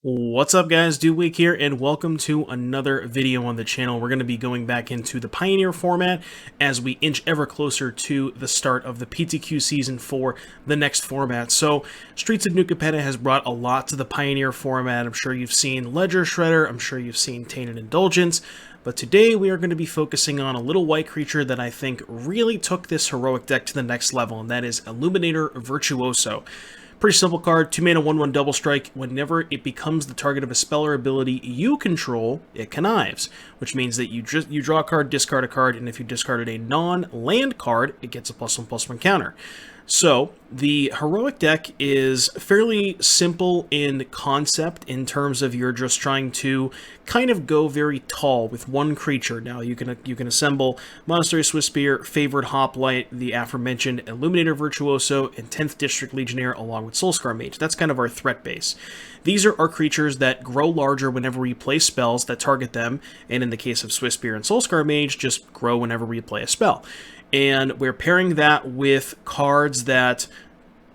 What's up guys, Week here, and welcome to another video on the channel. We're going to be going back into the Pioneer format as we inch ever closer to the start of the PTQ season for the next format. So, Streets of New Capenna has brought a lot to the Pioneer format. I'm sure you've seen Ledger Shredder, I'm sure you've seen Tainted Indulgence, but today we are going to be focusing on a little white creature that I think really took this heroic deck to the next level, and that is Illuminator Virtuoso. Pretty simple card, 2-mana 1/1 double strike. Whenever it becomes the target of a spell or ability you control, it connives, which means that you draw a card, discard a card, and if you discarded a non-land card, it gets a +1/+1 counter. So, the heroic deck is fairly simple in concept in terms of you're just trying to kind of go very tall with one creature. Now, you can assemble Monastery Swiftspear, Favored Hoplite, the aforementioned Illuminator Virtuoso, and 10th District Legionnaire along with Soulscar Mage. That's kind of our threat base. These are our creatures that grow larger whenever we play spells that target them, and in the case of Swiftspear and Soulscar Mage, just grow whenever we play a spell. And we're pairing that with cards that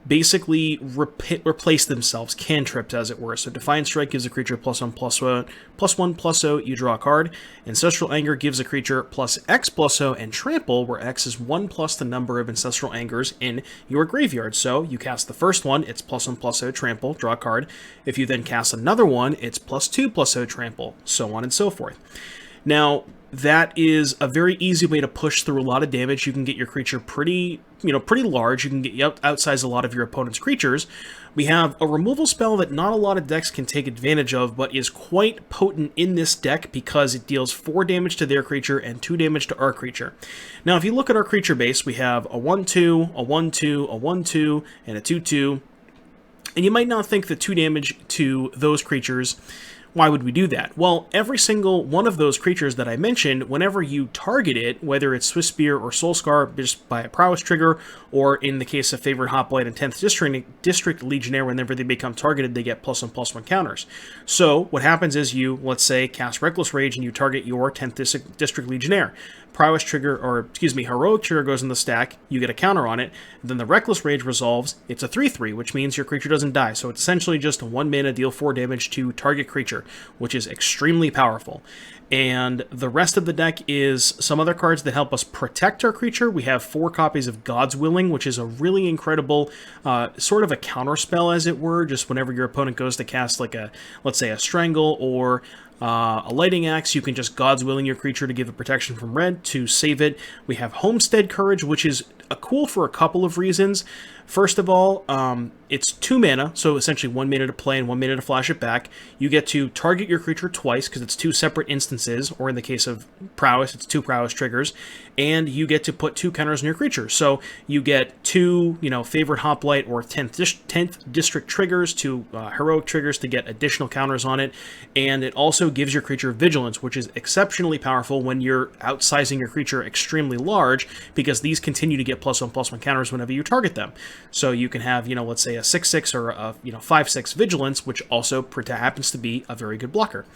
basically replace themselves, cantrips as it were. So Defiant Strike gives a creature +1/+0, you draw a card. Ancestral Anger gives a creature +X/+0, and Trample, where X is 1+ the number of Ancestral Angers in your graveyard. So you cast the first one, it's +1/+0, Trample, draw a card. If you then cast another one, it's +2/+0, Trample, so on and so forth. Now, that is a very easy way to push through a lot of damage. You can get your creature pretty large. You can get outsize a lot of your opponent's creatures. We have a removal spell that not a lot of decks can take advantage of, but is quite potent in this deck because it deals 4 damage to their creature and 2 damage to our creature. Now, if you look at our creature base, we have a 1/2, a 1/2, a 1/2, and a 2/2. And you might not think that 2 damage to those creatures, why would we do that? Well, every single one of those creatures that I mentioned, whenever you target it, whether it's Swiftspear or Soulscar, just by a prowess trigger, or in the case of Favored Hoplite and 10th District Legionnaire, whenever they become targeted, they get +1/+1 counters. So, what happens is you, let's say, cast Reckless Rage and you target your 10th District Legionnaire. Prowess trigger, or excuse me, Heroic trigger goes in the stack, you get a counter on it, then the Reckless Rage resolves, it's a 3/3, which means your creature doesn't die. So it's essentially just a 1 mana, deal 4 damage to target creature, which is extremely powerful. And the rest of the deck is some other cards that help us protect our creature. We have 4 copies of God's Willing, which is a really incredible sort of a counter spell, as it were, just whenever your opponent goes to cast like a, let's say, a Strangle or a Lighting Axe, you can just God's Willing your creature to give it protection from red to save it. We have Homestead Courage, which is cool for a couple of reasons. First of all, it's 2 mana, so essentially 1 mana to play and 1 mana to flash it back. You get to target your creature twice, because it's 2 separate instances, or in the case of Prowess, it's 2 Prowess triggers, and you get to put 2 counters on your creature. So you get 2, Favored Hoplite or 10th District triggers, 2 Heroic triggers to get additional counters on it, and it also gives your creature Vigilance, which is exceptionally powerful when you're outsizing your creature extremely large, because these continue to get +1/+1 counters whenever you target them. So you can have, let's say a 6/6 or a 5/6 Vigilance, which also happens to be a very good blocker.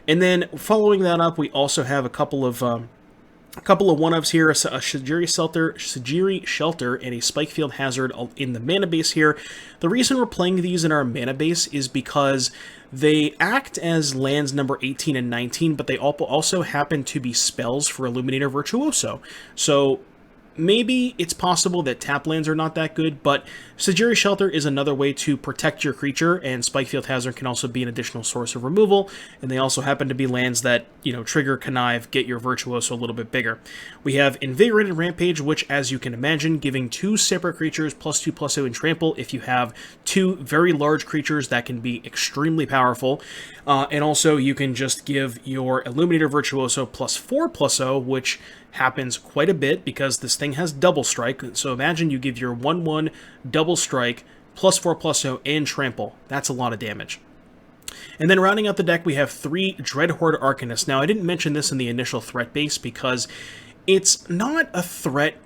And then following that up, we also have a couple of one-ofs here, a Sajiri Shelter, and a Spikefield Hazard in the mana base here. The reason we're playing these in our mana base is because they act as lands number 18 and 19, but they also happen to be spells for Illuminator Virtuoso. So maybe it's possible that tap lands are not that good, but Sajiri Shelter is another way to protect your creature, and Spikefield Hazard can also be an additional source of removal, and they also happen to be lands that, trigger, connive, get your Virtuoso a little bit bigger. We have Invigorated Rampage, which, as you can imagine, giving 2 separate creatures +2/+0 in Trample if you have 2 very large creatures that can be extremely powerful. And also, you can just give your Illuminator Virtuoso +4/+0, which happens quite a bit because this thing has double strike. So imagine you give your 1/1 double strike +4/+0 and Trample. That's a lot of damage. And then rounding out the deck, we have 3 Dreadhorde Arcanists. Now, I didn't mention this in the initial threat base because it's not a threat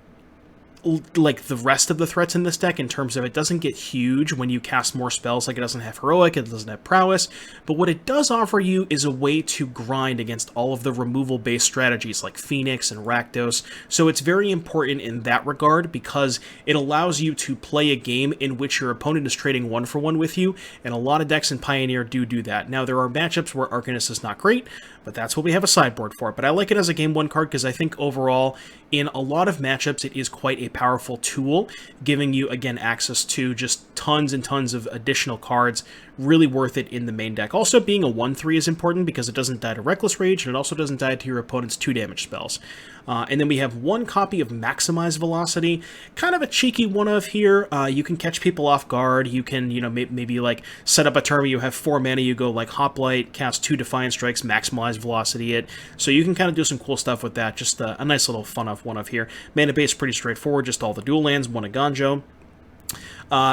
like the rest of the threats in this deck in terms of it doesn't get huge when you cast more spells. Like, it doesn't have Heroic, it doesn't have Prowess, but what it does offer you is a way to grind against all of the removal-based strategies like Phoenix and Rakdos, so it's very important in that regard because it allows you to play a game in which your opponent is trading 1-for-1 with you, and a lot of decks in Pioneer do that. Now, there are matchups where Arcanist is not great, but that's what we have a sideboard for. But I like it as a game 1 card because I think overall, in a lot of matchups, it is quite a powerful tool, giving you, again, access to just tons and tons of additional cards. Really worth it in the main deck. Also, being a 1/3 is important because it doesn't die to Reckless Rage, and it also doesn't die to your opponent's 2 damage spells. And then we have 1 copy of Maximize Velocity, kind of a cheeky one-of here. You can catch people off guard. You can, maybe like set up a turn where you have 4 mana, you go like Hoplite, cast 2 Defiant Strikes, Maximize Velocity it. So you can kind of do some cool stuff with that. Just a nice little fun-of one-of here. Mana base pretty straightforward, just all the dual lands, 1 a Ganjo.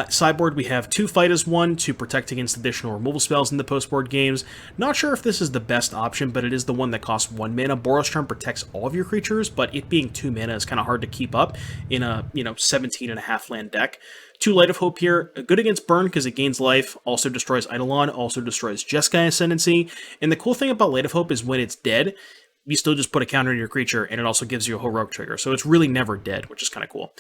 Sideboard, we have 2 Fight as 1 to protect against additional removal spells in the post-board games. Not sure if this is the best option, but it is the one that costs 1 mana. Boros Charm protects all of your creatures, but it being 2 mana is kind of hard to keep up in a, 17.5 land deck. 2 Light of Hope here, good against Burn because it gains life, also destroys Eidolon, also destroys Jeskai Ascendancy. And the cool thing about Light of Hope is when it's dead, you still just put a counter on your creature, and it also gives you a heroic trigger, so it's really never dead, which is kind of cool.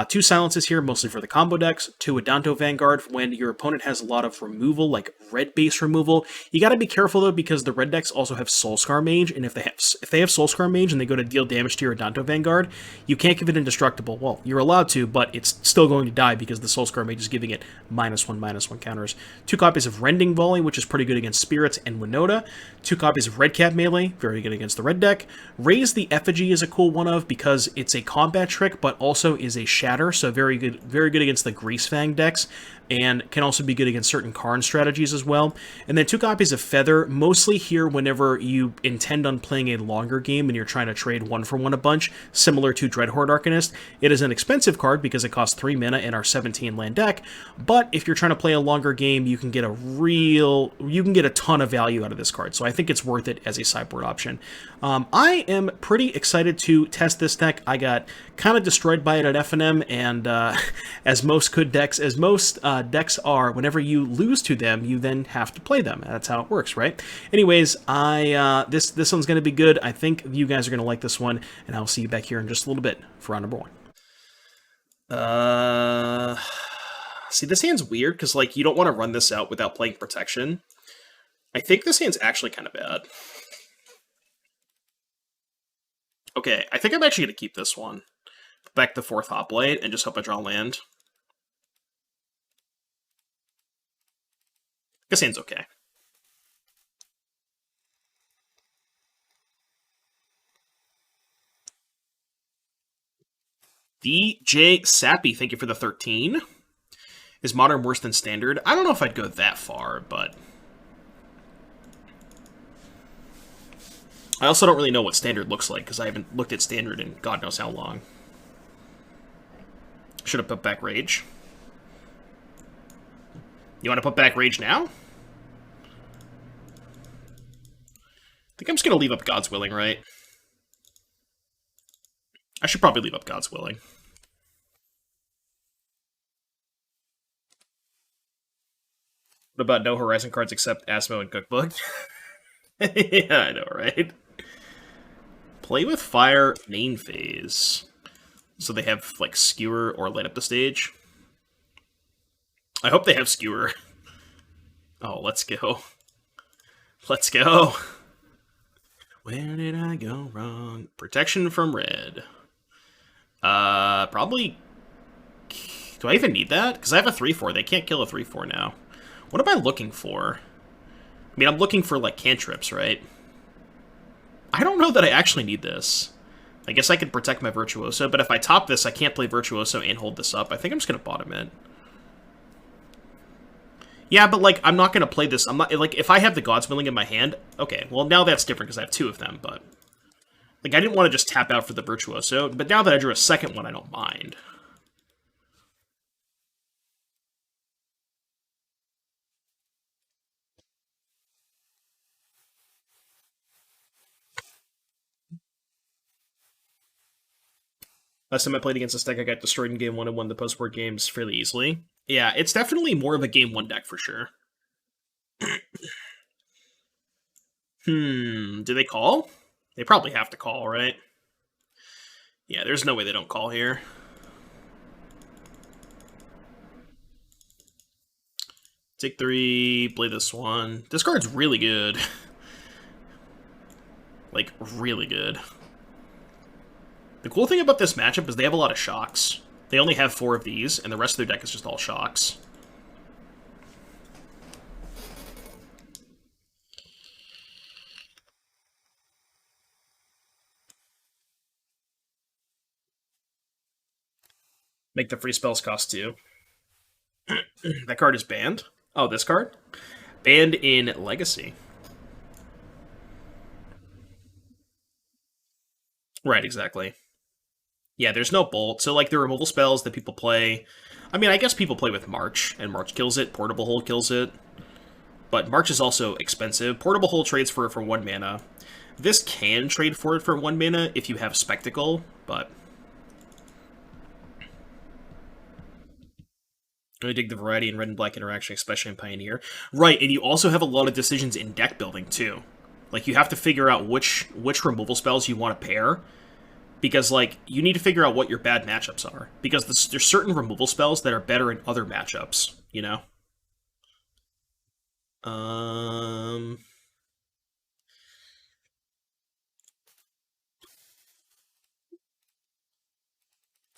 2 silences here, mostly for the combo decks. 2 Adanto Vanguard, when your opponent has a lot of removal, like red base removal. You gotta be careful though, because the red decks also have Soulscar Mage, and if they have Soulscar Mage and they go to deal damage to your Adanto Vanguard, you can't give it indestructible. Well, you're allowed to, but it's still going to die because the Soulscar Mage is giving it -1/-1 counters. 2 copies of Rending Volley, which is pretty good against Spirits and Winota. 2 copies of Red Cap Melee, very good against the red deck. Raise the Effigy is a cool one-of because it's a combat trick, but also is a shatter, so very good against the Greasefang decks, and can also be good against certain Karn strategies as well. And then 2 copies of Feather, mostly here whenever you intend on playing a longer game and you're trying to trade 1-for-1 a bunch, similar to Dreadhorde Arcanist. It is an expensive card because it costs 3 mana in our 17 land deck, but if you're trying to play a longer game, you can get a ton of value out of this card, so I think it's worth it as a sideboard option. I am pretty excited to test this deck. I got kind of destroyed by it at FNM, and as most decks are, whenever you lose to them, you then have to play them. That's how it works, right? Anyways, this one's going to be good. I think you guys are going to like this one, and I'll see you back here in just a little bit for round number 1. See, this hand's weird, because, like, you don't want to run this out without playing Protection. I think this hand's actually kind of bad. Okay, I think I'm actually going to keep this one. Back the 4th Hoplite, and just hope I draw land. This hand's okay. DJ Sappy, thank you for the 13. Is Modern worse than Standard? I don't know if I'd go that far, but... I also don't really know what Standard looks like, because I haven't looked at Standard in God knows how long. Should have put back Rage. You want to put back Rage now? I think I'm just going to leave up God's Willing, right? I should probably leave up God's Willing. What about no Horizon cards except Asmo and Cookbook? Yeah, I know, right? Play with Fire main phase. So they have, like, Skewer or Light Up the Stage. I hope they have Skewer. Oh, let's go. Let's go. Where did I go wrong? Protection from red. Probably... Do I even need that? Because I have a 3/4. They can't kill a 3/4 now. What am I looking for? I mean, I'm looking for, like, cantrips, right? I don't know that I actually need this. I guess I could protect my Virtuoso, but if I top this, I can't play Virtuoso and hold this up. I think I'm just going to bottom it. Yeah, but, like, I'm not going to play this. I'm not, like, if I have the God's Willing in my hand, okay, well, now that's different because I have 2 of them, but... Like, I didn't want to just tap out for the Virtuoso, but now that I drew a second one, I don't mind. Last time I played against this deck, I got destroyed in game 1 and won the post-war games fairly easily. Yeah, it's definitely more of a game 1 deck for sure. Do they call? They probably have to call, right? Yeah, there's no way they don't call here. Take 3, play this one. This card's really good. Like, really good. The cool thing about this matchup is they have a lot of shocks. They only have 4 of these, and the rest of their deck is just all shocks. Make the free spells cost 2. That card is banned. Oh, this card? Banned in Legacy. Right, exactly. Yeah, there's no bolt. So, like, the removal spells that people play... I mean, I guess people play with March, and March kills it. Portable Hold kills it. But March is also expensive. Portable Hold trades for it for 1 mana. This can trade for it for 1 mana if you have Spectacle, but... I dig the variety in red and black interaction, especially in Pioneer. Right, and you also have a lot of decisions in deck building, too. Like, you have to figure out which removal spells you want to pair, because, like, you need to figure out what your bad matchups are. Because there's certain removal spells that are better in other matchups, you know?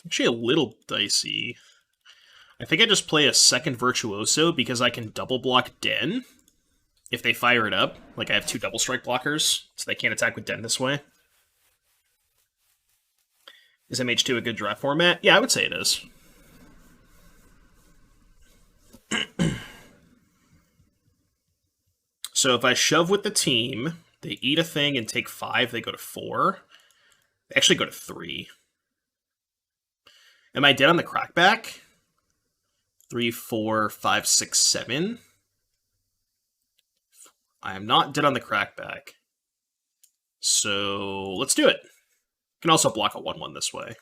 Actually a little dicey. I think I just play a second Virtuoso because I can double block Den if they fire it up. Like, I have 2 double strike blockers, so they can't attack with Den this way. Is MH2 a good draft format? Yeah, I would say it is. So if I shove with the team, they eat a thing and take 5, they go to 4. They actually go to 3. Am I dead on the crackback? 3, 4, 5, 6, 7. I am not dead on the crackback. So let's do it. You can also block a 1/1 this way.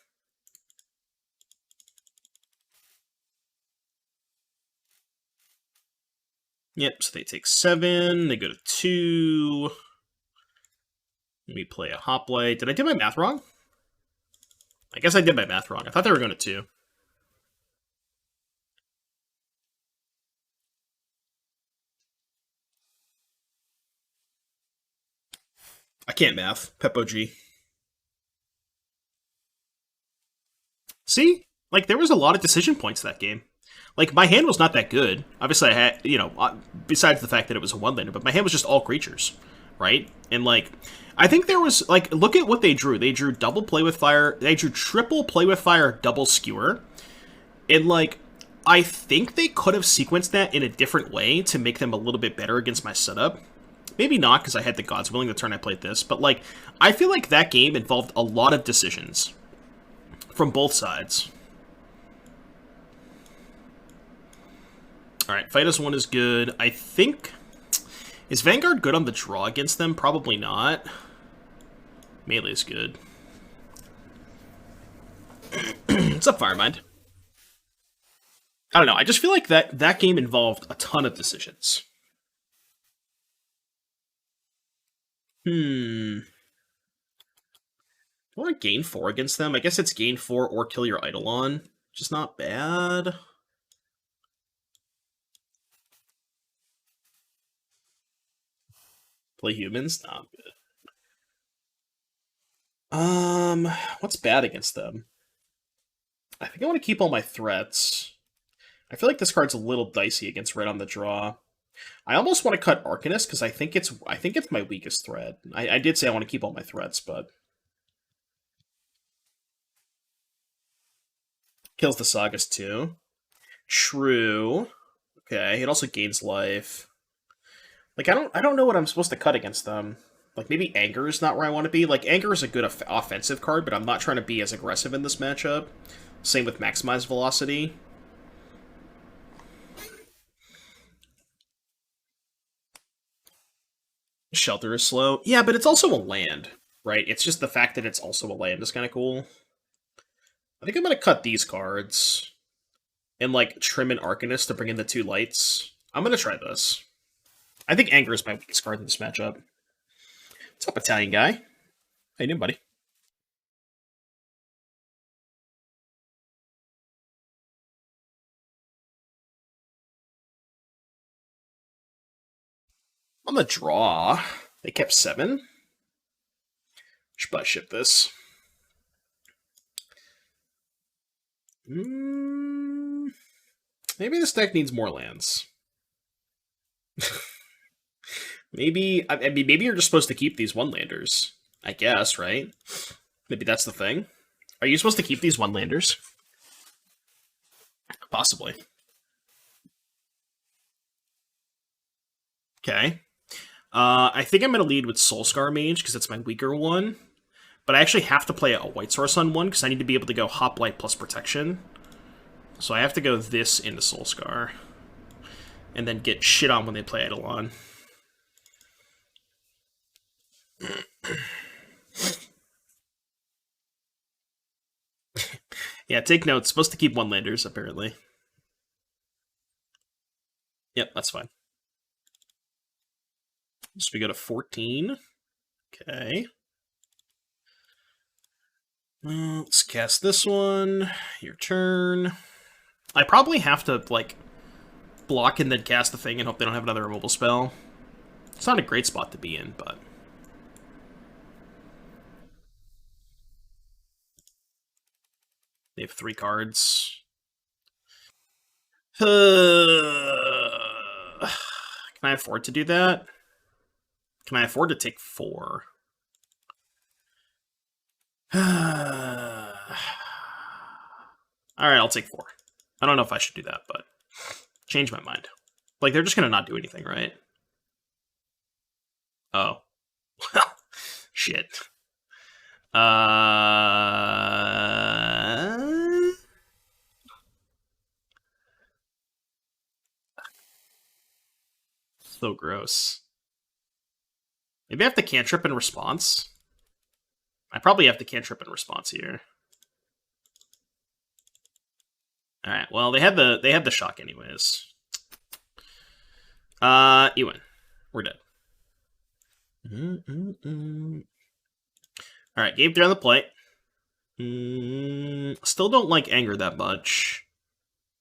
Yep, so they take 7, they go to 2. Let me play a Hoplite. Did I do my math wrong? I guess I did my math wrong. I thought they were going to 2. I can't math. Pep OG. See? Like, there was a lot of decision points that game. Like, my hand was not that good. Obviously, I had, you know, besides the fact that it was a 1-laner, but my hand was just all creatures, right? And, like, I think there was, like, look at what they drew. They drew double play with fire. They drew triple play with fire, double skewer. And, like, I think they could have sequenced that in a different way to make them a little bit better against my setup. Maybe not, because I had the Gods Willing the turn I played this, but, like, I feel like that game involved a lot of decisions from both sides. Alright, Fight as 1 is good. I think... Is Vanguard good on the draw against them? Probably not. Melee is good. What's up, Firemind? I don't know, I just feel like that game involved a ton of decisions. Do I want to gain 4 against them? I guess it's gain 4 or kill your Eidolon, which is not bad. Play humans? Not good. What's bad against them? I think I want to keep all my threats. I feel like this card's a little dicey against red on the draw. I almost want to cut Arcanist because I think it's my weakest threat. I did say I want to keep all my threats, but kills the Sagas too. True. Okay, it also gains life. Like, I don't know what I'm supposed to cut against them. Like, maybe Anger is not where I want to be. Like, Anger is a good offensive card, but I'm not trying to be as aggressive in this matchup. Same with Maximize Velocity. Shelter is slow. Yeah, but it's also a land, right? It's just the fact that it's also a land is kind of cool. I think I'm going to cut these cards and, like, trim an Arcanist to bring in the 2 lights. I'm going to try this. I think Anger is my weakest card in this matchup. What's up, Italian guy? How you doing, buddy? On the draw, they kept 7. Should probably ship this. Maybe this deck needs more lands. maybe maybe you're just supposed to keep these 1-landers. I guess, right? Maybe that's the thing. Are you supposed to keep these 1-landers? Possibly. Okay. I think I'm going to lead with Soulscar Mage, because it's my weaker one. But I actually have to play a White Source on one, because I need to be able to go Hoplite plus Protection. So I have to go this into Soulscar. And then get shit on when they play Eidolon. Yeah, take notes. Supposed to keep 1-landers, apparently. Yep, that's fine. So we go to 14. Okay. Let's cast this one. Your turn. I probably have to, like, block and then cast the thing and hope they don't have another removal spell. It's not a great spot to be in, but... They have 3 cards. Can I afford to do that? Can I afford to take 4? Alright, I'll take 4. I don't know if I should do that, but... Change my mind. Like, they're just gonna not do anything, right? Oh. Well, shit. So gross. Maybe I have to cantrip in response? I probably have to cantrip in response here. Alright, well, they had the shock anyways. You win. We're dead. Alright, game 3 on the plate. Still don't like Anger that much.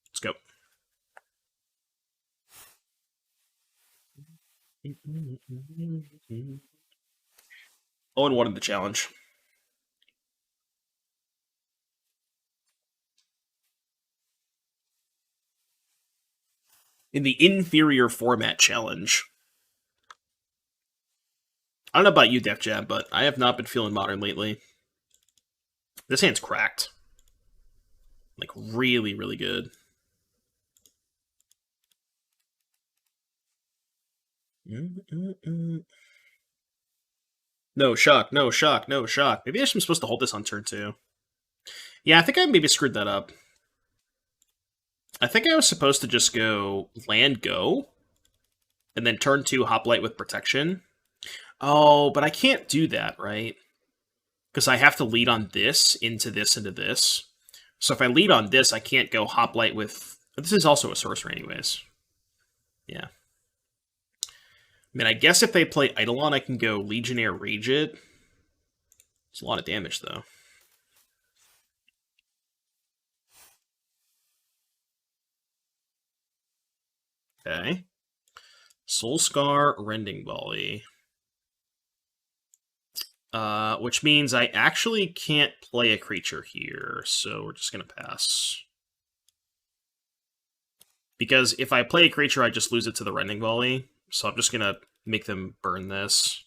Let's go. Oh, and 1 in the challenge. In the inferior format challenge. I don't know about you, Def Jab, but I have not been feeling Modern lately. This hand's cracked. Like, really, really good. No shock, no shock, no shock. Maybe I'm supposed to hold this on turn 2. Yeah, I think I maybe screwed that up. I think I was supposed to just go land go, and then turn 2 Hoplite with Protection. Oh, but I can't do that, right? Because I have to lead on this, into this, into this. So if I lead on this, I can't go Hoplite with... This is also a sorcerer anyways. Yeah. I mean, I guess if they play Eidolon, I can go Legionnaire Rage it. It's a lot of damage, though. Okay. Soulscar, Rending Volley. Which means I actually can't play a creature here, so we're just going to pass. Because if I play a creature, I just lose it to the Rending Volley, so I'm just going to make them burn this.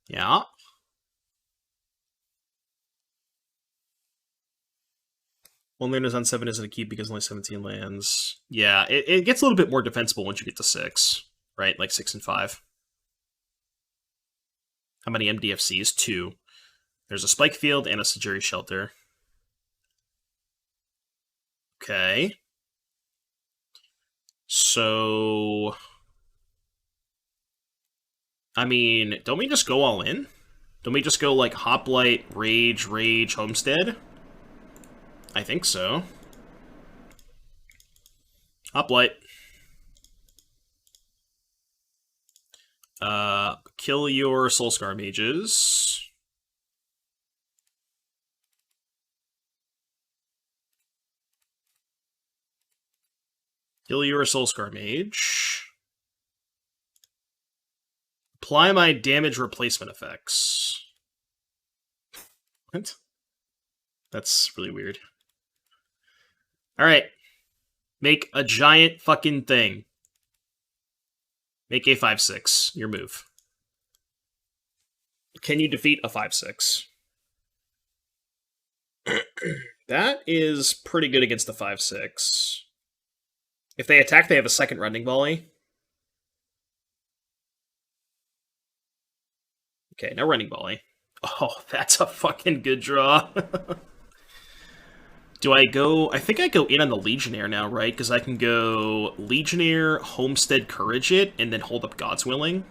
Yeah. One land is on 7 isn't a keep because only 17 lands. Yeah, it gets a little bit more defensible once you get to 6, right? Like 6 and 5. How many MDFCs? 2. There's a Spike Field and a Sajiri Shelter. Okay. So... I mean, don't we just go all in? Don't we just go, like, Hoplite, Rage, Homestead? I think so. Hoplite. Kill your Soulscar mages. Kill your Soulscar mage. Apply my damage replacement effects. What? That's really weird. Alright. Make a giant fucking thing. Make a 5/6. Your move. Can you defeat a 5/6? That is pretty good against the 5/6. If they attack, they have a second rending volley. Okay, no rending volley. Oh, that's a fucking good draw. Do I go... I think I go in on the Legionnaire now, right? Because I can go Legionnaire, Homestead, Courage it, and then hold up God's Willing.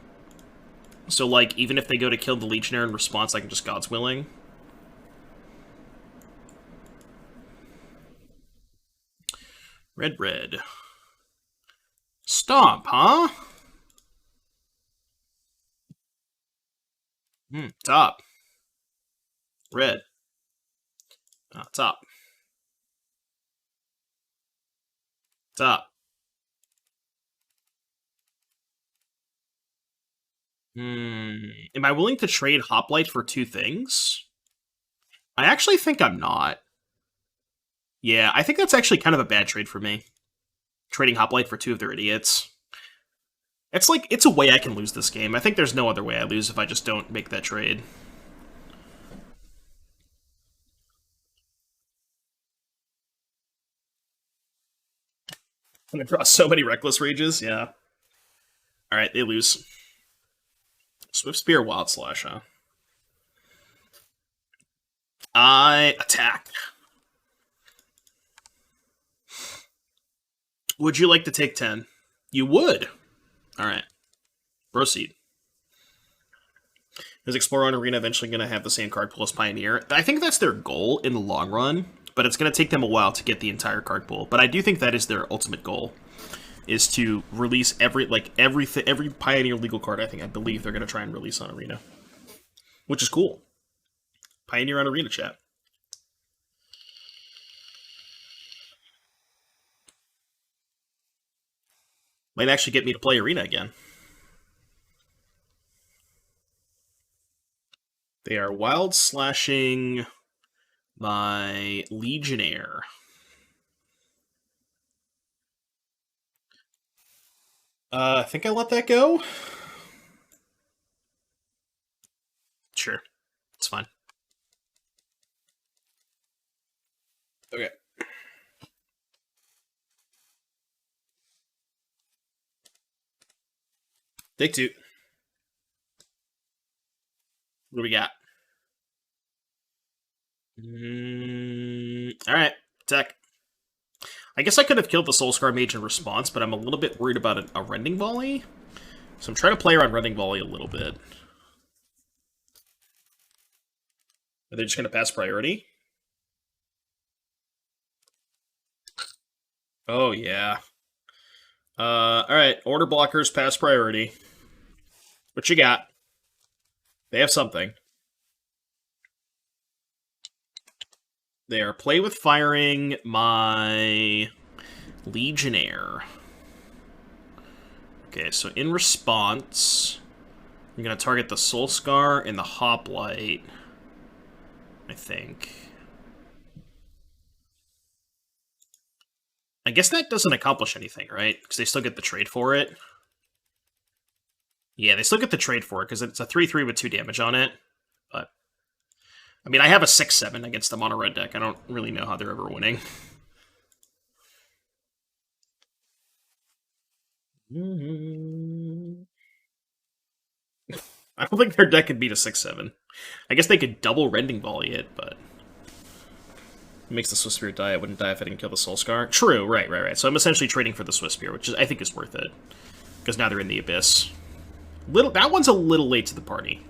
So, like, even if they go to kill the Legionnaire in response, I can just God's Willing. Red. Stomp, huh? Top. Red. Top. Top. Am I willing to trade Hoplite for 2 things? I actually think I'm not. Yeah, I think that's actually kind of a bad trade for me. Trading Hoplite for 2 of their idiots. It's like, it's a way I can lose this game. I think there's no other way I lose if I just don't make that trade. I'm gonna draw so many Reckless Rages, yeah. Alright, they lose. Swift Spear, Wild Slash, huh? I attack. Would you like to take 10? You would. Alright. Proceed. Is Explorer and Arena eventually going to have the same card pool as Pioneer? I think that's their goal in the long run, but it's going to take them a while to get the entire card pool. But I do think that is their ultimate goal, is to release every Pioneer legal card. I believe they're going to try and release on Arena, which is cool. Pioneer on Arena, chat. Might actually get me to play Arena again. They are wild slashing my Legionnaire. I think I let that go. Sure. It's fine. Okay. Take 2. What do we got? Alright, attack. I guess I could have killed the Soulscar Mage in response, but I'm a little bit worried about a Rending Volley. So I'm trying to play around Rending Volley a little bit. Are they just going to pass priority? Oh, yeah. Alright, Order Blockers pass priority. What you got? They have something. They are play with firing my Legionnaire. Okay, so in response, I'm going to target the Soulscar and the Hoplite, I think. I guess that doesn't accomplish anything, right? Because they still get the trade for it. Yeah, they still get the trade for it, because it's a 3/3 with 2 damage on it. But, I mean, I have a 6/7 against them on a red deck. I don't really know how they're ever winning. I don't think their deck could beat a 6/7. I guess they could double Rending Volley it, but... It makes the Swift Spear die. It wouldn't die if I didn't kill the Soulscar. True, right. So I'm essentially trading for the Swift Spear, which I think is worth it. Because now they're in the Abyss. That one's a little late to the party.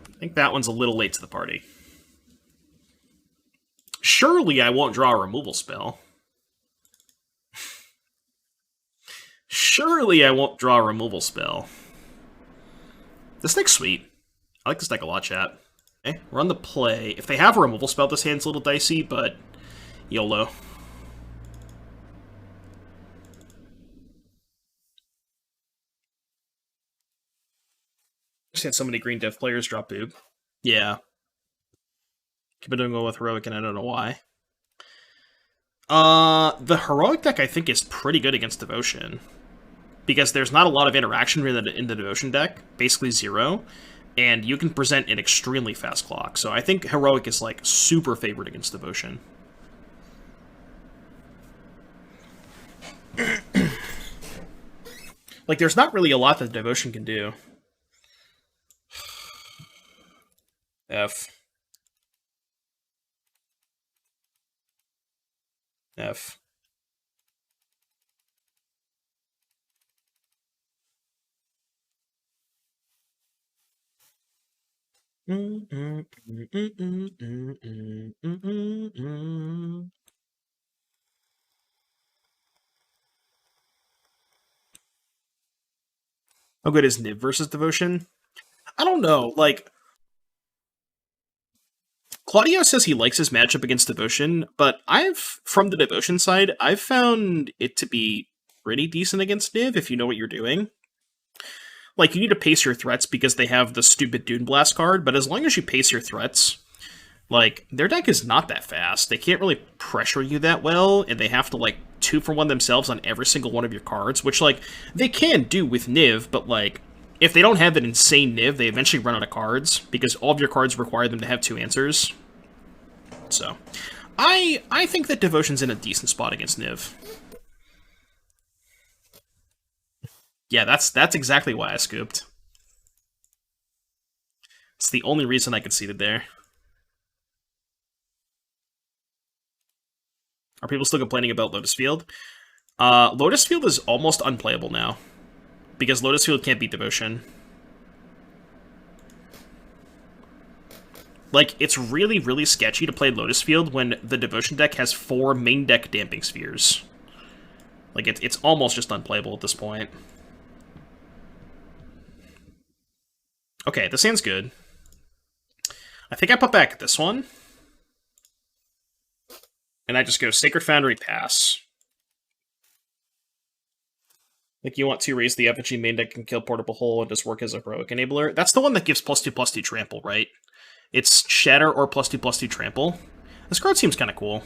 I think that one's a little late to the party. Surely I won't draw a removal spell. Surely I won't draw a removal spell. This deck's sweet. I like this deck a lot, chat. Okay, run the play. If they have a removal spell, this hand's a little dicey, but YOLO. Just had so many green dev players drop boob. Yeah. Keep doing well with Heroic, and I don't know why. The Heroic deck, I think, is pretty good against Devotion. Because there's not a lot of interaction in the Devotion deck. Basically zero. And you can present an extremely fast clock. So I think Heroic is, like, super favored against Devotion. Like, there's not really a lot that Devotion can do. F. F. Oh, how good is Niv versus Devotion? I don't know. Like, Claudio says he likes his matchup against Devotion, but from the Devotion side, I've found it to be pretty decent against Niv if you know what you're doing. Like, you need to pace your threats because they have the stupid Dune Blast card, but as long as you pace your threats, like, their deck is not that fast. They can't really pressure you that well, and they have to, like, 2-for-1 themselves on every single one of your cards, which, like, they can do with Niv, but, like, if they don't have an insane Niv, they eventually run out of cards, because all of your cards require them to have 2 answers. So, I think that Devotion's in a decent spot against Niv. Yeah, that's exactly why I scooped. It's the only reason I conceded there. Are people still complaining about Lotus Field? Lotus Field is almost unplayable now. Because Lotus Field can't beat Devotion. Like, it's really, really sketchy to play Lotus Field when the Devotion deck has 4 main deck Damping Spheres. Like, it's almost just unplayable at this point. Okay, this hand's good. I think I put back this one. And I just go Sacred Foundry, pass. Like, you want to raise the effigy main deck and kill Portable Hole and just work as a Heroic Enabler. That's the one that gives +2/+2 trample, right? It's Shatter or +2/+2 trample. This card seems kind of cool.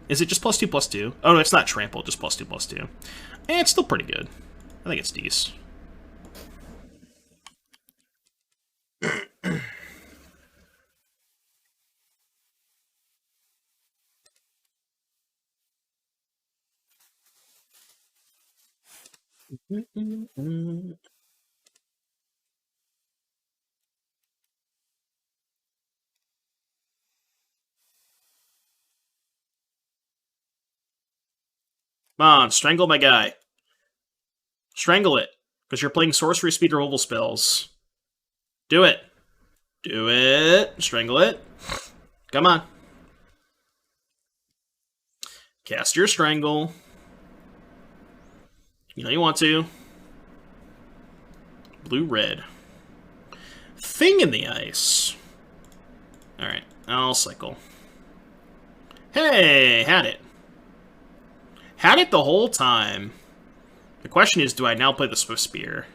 Is it just +2/+2? Oh, no, it's not trample, just +2/+2. It's still pretty good. I think it's decent. Come on, strangle my guy. Strangle it, because you're playing sorcery speed removal spells. Do it. Do it. Strangle it. Come on. Cast your strangle. You know you want to. Blue-red. Thing in the ice. Alright, I'll cycle. Hey, had it. Had it the whole time. The question is, do I now play the Swift Spear?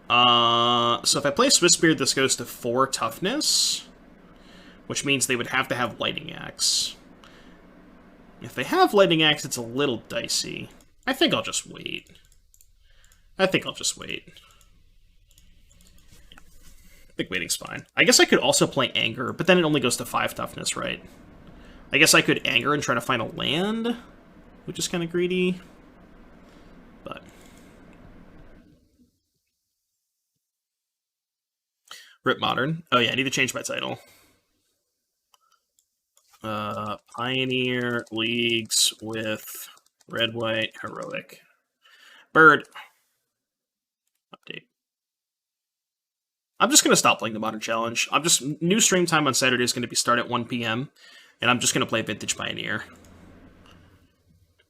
So if I play Swift Spear, this goes to 4 toughness, which means they would have to have Lightning Axe. If they have Lightning Axe, it's a little dicey. I think I'll just wait. I think waiting's fine. I guess I could also play Anger, but then it only goes to 5 toughness, right? I guess I could Anger and try to find a land, which is kind of greedy. But Rip Modern. Oh yeah, I need to change my title. Pioneer Leagues with Red, White, Heroic. Bird. Update. I'm just going to stop playing the Modern Challenge. New stream time on Saturday is going to be start at 1 p.m., and I'm just going to play Vintage Pioneer.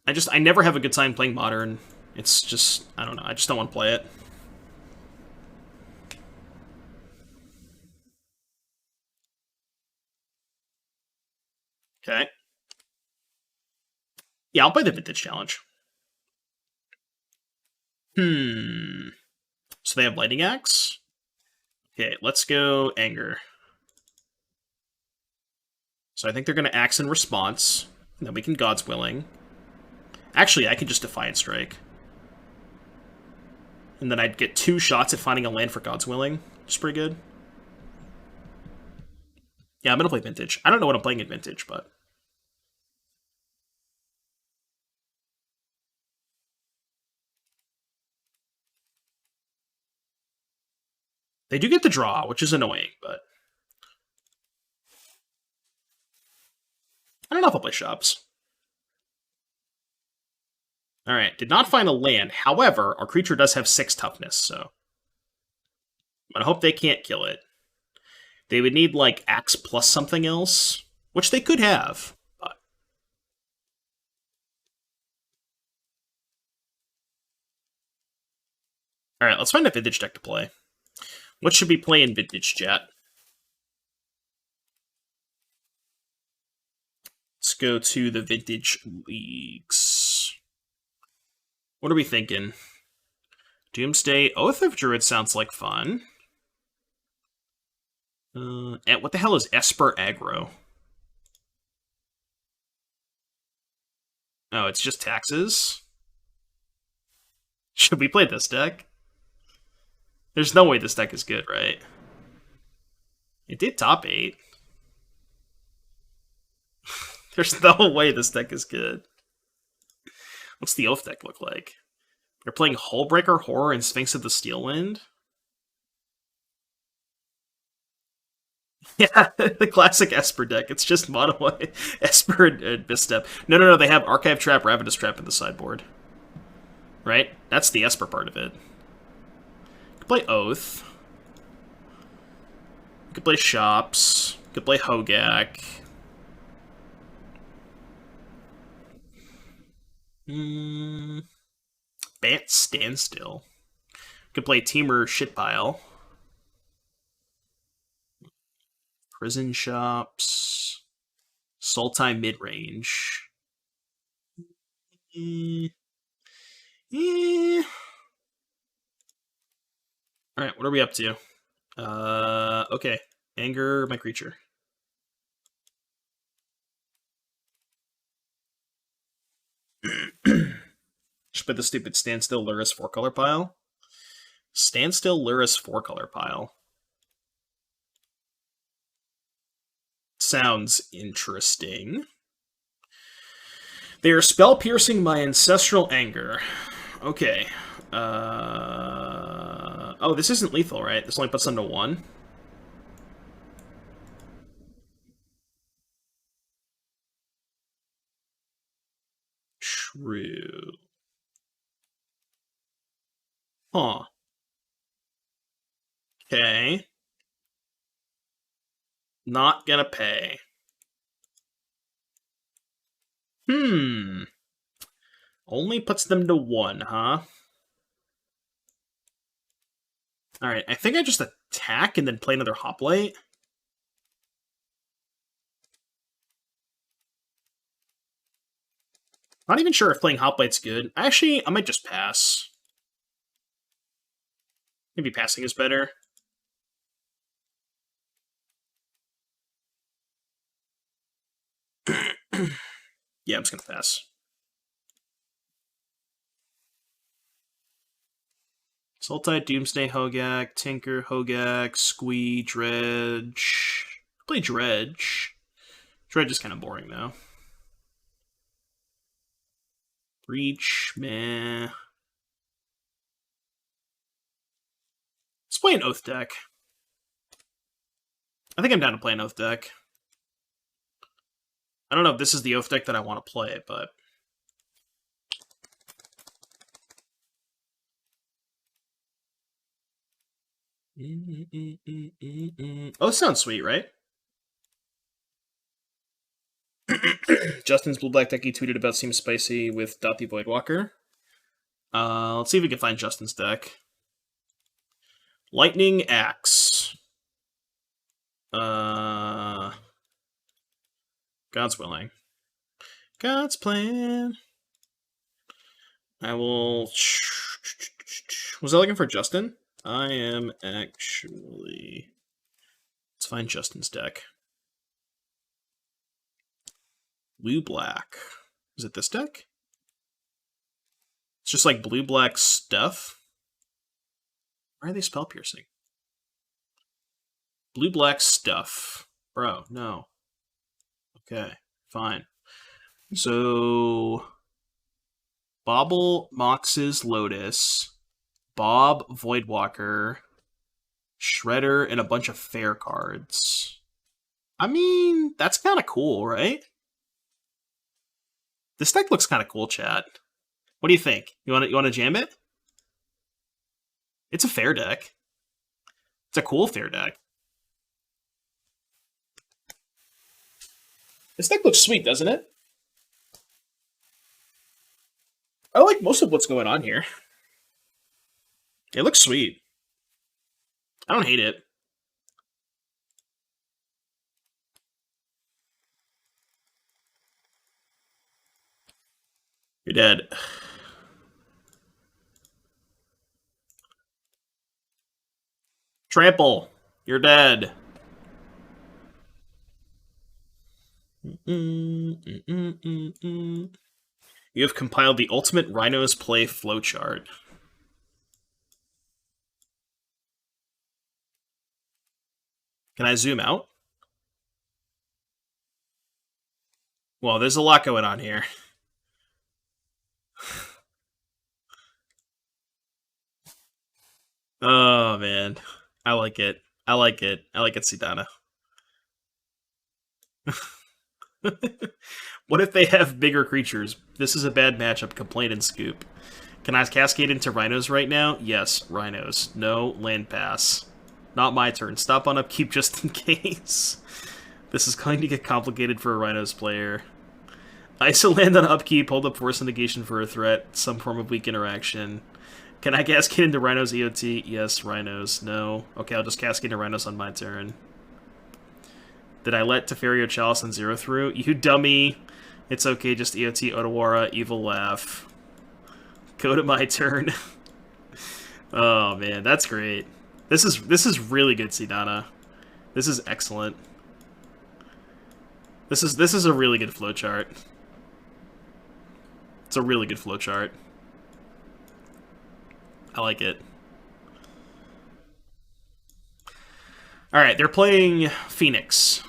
I never have a good time playing Modern. It's just, I don't know, I just don't want to play it. Okay. Yeah, I'll play the Vintage Challenge. So they have Lightning Axe? Okay, let's go Anger. So I think they're going to Axe in response, and then we can God's Willing. Actually, I could just Defiant Strike. And then I'd get 2 shots at finding a land for God's Willing, which is pretty good. Yeah, I'm going to play Vintage. I don't know what I'm playing in Vintage, but... They do get the draw, which is annoying, but... I don't know if I'll play Shops. Alright, did not find a land. However, our creature does have 6 toughness, so... I hope they can't kill it. They would need, like, Axe plus something else, which they could have, but... Alright, let's find a Vintage deck to play. What should we play in Vintage, chat? Let's go to the Vintage Leagues. What are we thinking? Doomsday. Oath of Druid sounds like fun. And what the hell is Esper Aggro? Oh, it's just taxes? Should we play this deck? There's no way this deck is good, right? It did top 8. There's no way this deck is good. What's the Oath deck look like? They're playing Hullbreaker, Horror, and Sphinx of the Steelwind? Yeah, the classic Esper deck. It's just mono Esper and Misstep. No, they have Archive Trap, Ravenous Trap in the sideboard. Right? That's the Esper part of it. You could play Oath. You could play Shops. You could play Hogak. Bant Standstill. You could play Teamer Shitpile. Prison Shops. Sultai Midrange. Alright, what are we up to? Okay. Anger my creature. Just put the stupid Standstill Luris 4-color pile. Standstill Luris 4-color pile. Sounds interesting. They are spell piercing my ancestral anger. Okay. Oh, this isn't lethal, right? This only puts them to 1. True. Huh. Okay. Not gonna pay. Only puts them to 1, huh? Alright, I think I just attack and then play another Hoplite. Not even sure if playing Hoplite's good. Actually, I might just pass. Maybe passing is better. Yeah, I'm just gonna pass. Sultai, Doomsday, Hogak, Tinker, Hogak, Squee, Dredge. Play Dredge. Dredge is kind of boring, though. Breach, meh. Let's play an Oath deck. I think I'm down to play an Oath deck. I don't know if this is the Oath deck that I want to play, but... Oh, it sounds sweet, right? Justin's Blue Black deck he tweeted about seems spicy with Dothy Voidwalker. Let's see if we can find Justin's deck. Lightning Axe. God's willing. God's plan. I will... Was I looking for Justin? I am actually... Let's find Justin's deck. Blue-black. Is it this deck? It's just like blue-black stuff. Why are they spell piercing? Blue-black stuff. Bro, no. Okay, fine. So... Bobble, Mox's Lotus, Bob, Voidwalker, Shredder, and a bunch of fair cards. I mean, that's kind of cool, right? This deck looks kind of cool, chat. What do you think? You want to jam it? It's a fair deck. It's a cool fair deck. This deck looks sweet, doesn't it? I like most of what's going on here. It looks sweet. I don't hate it. You're dead. Trample. You're dead. You have compiled the ultimate Rhinos play flowchart. Can I zoom out? Well, there's a lot going on here. Oh, man. I like it. I like it. I like it, Sidana. What if they have bigger creatures? This is a bad matchup. Complaint and scoop. Can I cascade into Rhinos right now? Yes, Rhinos. No, land pass. Not my turn. Stop on upkeep just in case. This is going to get complicated for a Rhinos player. ISO land on upkeep, hold up force negation for a threat, some form of weak interaction. Can I cascade into Rhinos EOT? Yes, Rhinos. No. Okay, I'll just cascade into Rhinos on my turn. Did I let Teferio Chalice and Zero through? You dummy. It's okay, just EOT Otawara, Evil Laugh. Go to my turn. Oh man, that's great. This is really good, Sidana. This is excellent. This is a really good flowchart. It's a really good flowchart. I like it. Alright, they're playing Phoenix.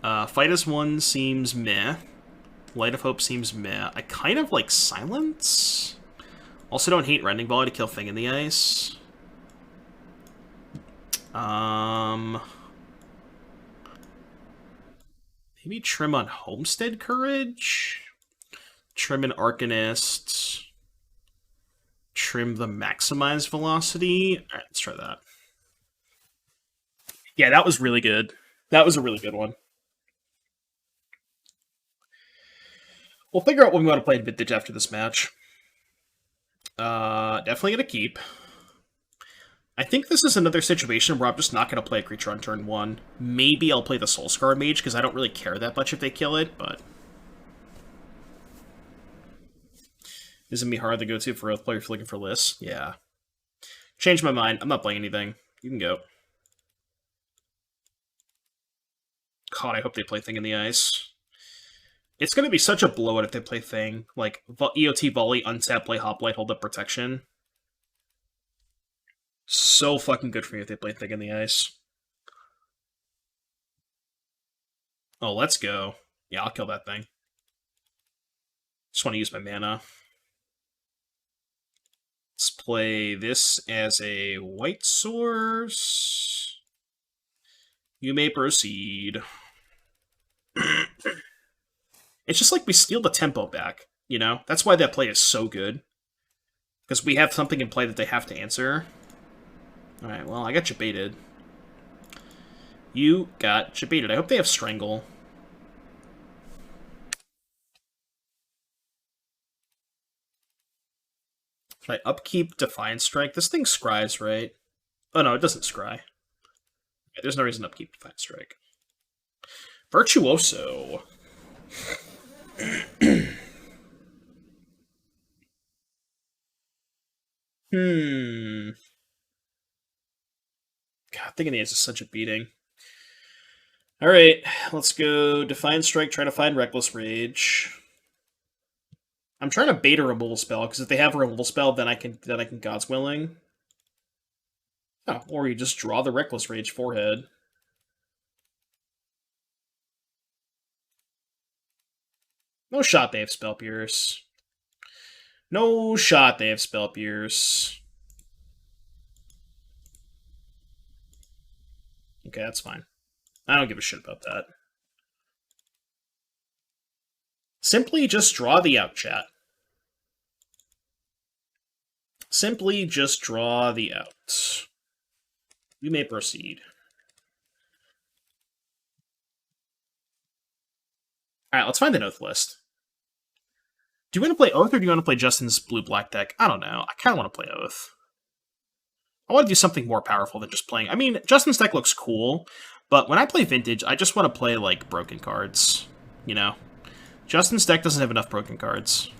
Fight as One seems meh. Light of Hope seems meh. I kind of like Silence. Also don't hate Rending Volley to kill Thing in the Ice. Maybe Trim on Homestead Courage? Trim an Arcanist. Trim the Maximize Velocity. Alright, let's try that. Yeah, that was really good. That was a really good one. We'll figure out what we want to play in Vintage after this match. Definitely going to keep. I think this is another situation where I'm just not going to play a creature on turn 1. Maybe I'll play the Soulscar Mage, because I don't really care that much if they kill it, but... Isn't me hard to go to for a player looking for lists? Yeah. Changed my mind. I'm not playing anything. You can go. God, I hope they play Thing in the Ice. It's going to be such a blowout if they play Thing. Like, EOT Volley, untap, play Hoplite, hold up Protection. So fucking good for me if they play Thing in the Ice. Oh, let's go. Yeah, I'll kill that thing. Just want to use my mana. Let's play this as a white source. You may proceed. It's just like we steal the tempo back, you know? That's why that play is so good. Because we have something in play that they have to answer. Alright, well, I got you baited. You got you baited. I hope they have Strangle. Should I upkeep Defiant Strike? This thing scries, right? Oh no, it doesn't scry. Okay, there's no reason to upkeep Defiant Strike. Virtuoso. God, thinking the Ace is such a beating. Alright, let's go Defiant Strike, try to find Reckless Rage. I'm trying to bait a removal spell, because if they have a removal spell, then I can God's Willing. Oh, or you just draw the Reckless Rage forehead. No shot they have Spell Pierce. No shot they have Spell Pierce. Okay, that's fine. I don't give a shit about that. Simply just draw the out, chat. Simply just draw the out. We may proceed. Alright, let's find the Oath list. Do you want to play Oath or do you want to play Justin's blue-black deck? I don't know. I kind of want to play Oath. I want to do something more powerful than just playing... I mean, Justin's deck looks cool, but when I play Vintage, I just want to play, like, broken cards. You know? Justin's deck doesn't have enough broken cards.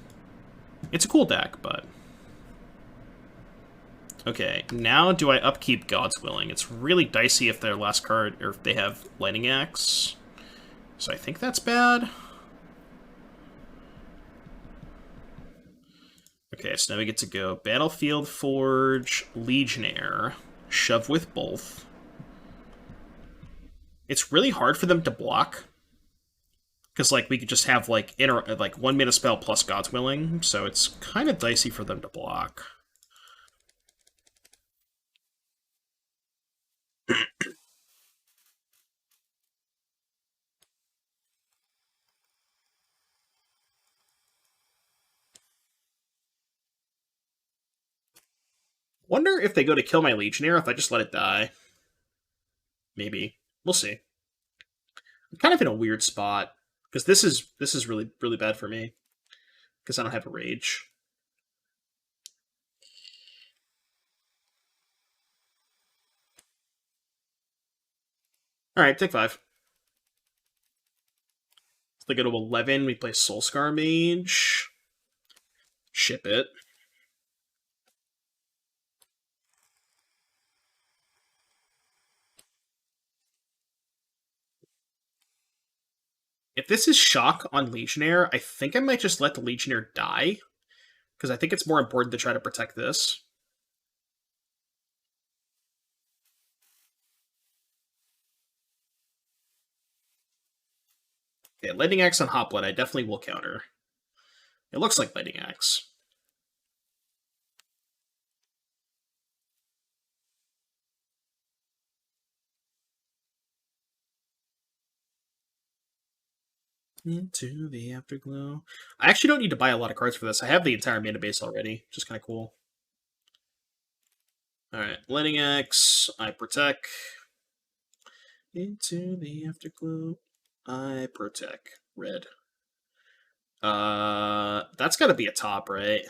It's a cool deck, but... Okay, now do I upkeep God's Willing? It's really dicey if their last card, or if they have Lightning Axe. So I think that's bad. Okay, so now we get to go Battlefield Forge, Legionnaire, shove with both. It's really hard for them to block. Because, like, we could just have, like, 1 mana spell plus God's Willing, so it's kind of dicey for them to block. Wonder if they go to kill my Legionnaire if I just let it die. Maybe. We'll see. I'm kind of in a weird spot. Because this is really, really bad for me. Because I don't have a Rage. Alright, take 5. So they go to 11, we play Soulscar Mage. Ship it. If this is Shock on Legionnaire, I think I might just let the Legionnaire die. Because I think it's more important to try to protect this. Okay, Lightning Axe on Hoplet, I definitely will counter. It looks like Lightning Axe. Into the Afterglow. I actually don't need to buy a lot of cards for this. I have the entire mana base already, which is kind of cool. Alright, Lightning Axe, I protect. Into the Afterglow, I protect. Red. That's gotta be a top, right?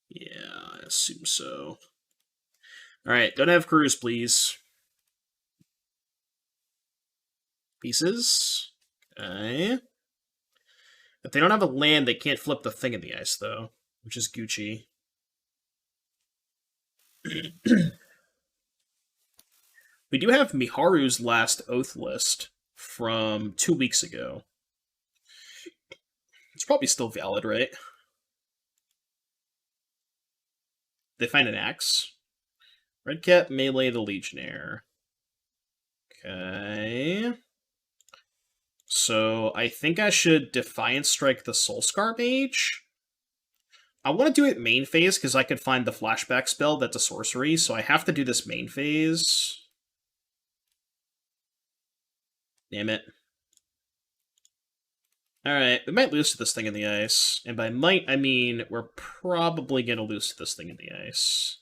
Yeah, I assume so. Alright, don't have Cruise, please. Pieces. Okay. If they don't have a land, they can't flip the thing in the ice, though, which is Gucci. We do have Miharu's last Oath list from 2 weeks ago. It's probably still valid, right? They find an axe. Red Cap melee the Legionnaire. Okay. So I think I should Defiant Strike the Soulscar Mage. I want to do it main phase because I could find the flashback spell that's a sorcery, so I have to do this main phase. Damn it. Alright, we might lose to this thing in the ice. And by might, I mean we're probably going to lose to this thing in the ice.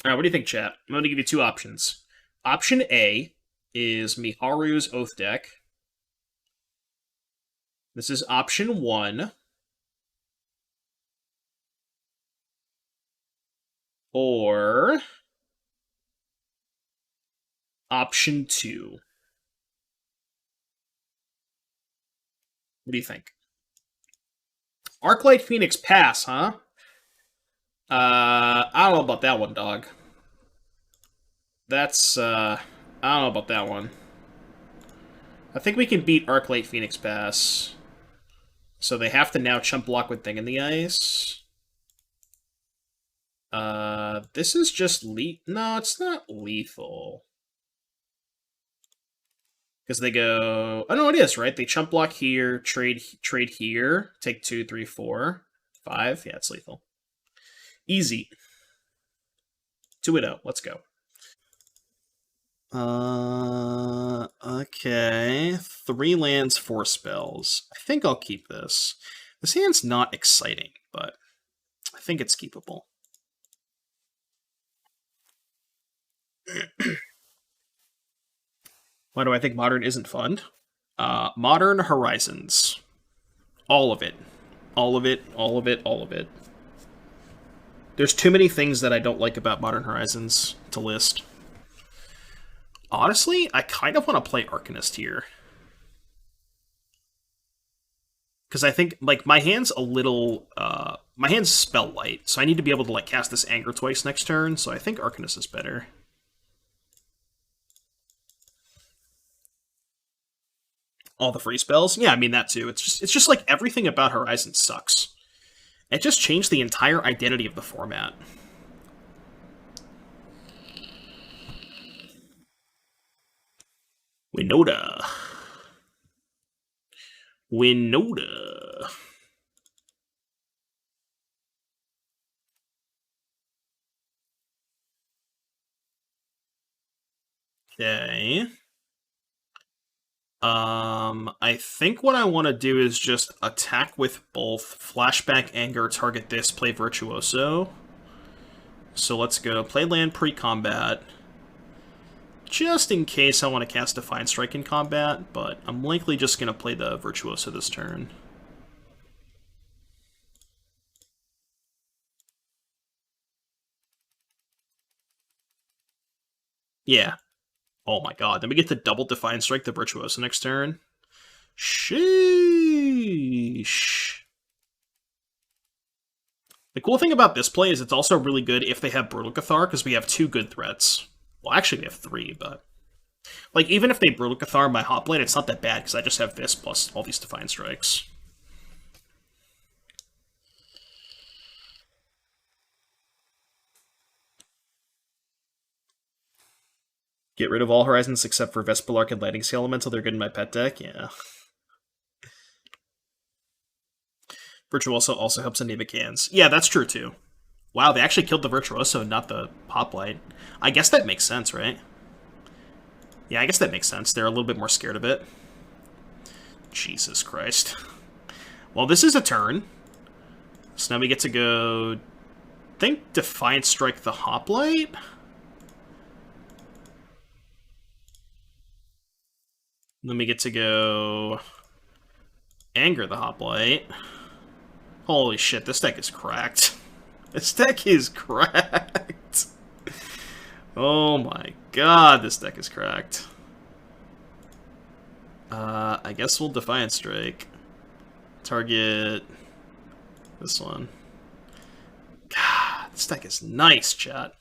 All right, what do you think, chat? I'm going to give you two options. Option A is Miharu's Oath deck. This is option 1. Or option 2. What do you think? Arclight Phoenix pass, huh? I don't know about that one, dog. That's, I don't know about that one. I think we can beat Arclight Phoenix pass. So they have to now chump block with Thing in the Ice. This is just no, it's not lethal. Because they go... Oh, no, it is, right? They chump block here, trade here, take 2, 3, 4, 5. Yeah, it's lethal. Easy. 2-0. Let's go. Okay. 3 lands, 4 spells. I think I'll keep this. This hand's not exciting, but I think it's keepable. Why do I think Modern isn't fun? Modern Horizons. All of it. All of it, all of it, all of it. There's too many things that I don't like about Modern Horizons to list. Honestly, I kind of want to play Arcanist here. Because I think, like, my hand's a little... my hand's spell light, so I need to be able to, like, cast this Anger twice next turn, so I think Arcanist is better. All the free spells? Yeah, I mean that too. It's just like everything about Horizon sucks. It just changed the entire identity of the format. Winota. Okay. I think what I want to do is just attack with both Flashback Anger, target this, play Virtuoso. So let's go. Play land pre-combat. Just in case I want to cast Defiant Strike in combat, but I'm likely just going to play the Virtuoso this turn. Yeah. Oh my god. Then we get to double Defiant Strike the Virtuoso next turn. Sheesh. The cool thing about this play is it's also really good if they have Brutal Cathar, because we have 2 good threats. Well, actually we have 3, but... Like, even if they Brutal Cathar my Hot Blade, it's not that bad, because I just have this plus all these Defiant Strikes. Get rid of all Horizons except for Vespelark and Lightning Scale Elemental. They're good in my pet deck, yeah. Virtuoso also helps Anemic Hands. Yeah, that's true, too. Wow, they actually killed the Virtuoso, not the Hoplite. I guess that makes sense, right? Yeah, I guess that makes sense. They're a little bit more scared of it. Jesus Christ. Well, this is a turn. So now we get to go... I think Defiant Strike the Hoplite? Then we get to go... Anger the Hoplite. Holy shit, this deck is cracked. This deck is cracked. Oh my god, this deck is cracked. I guess we'll Defiant Strike. Target this one. God, this deck is nice, chat.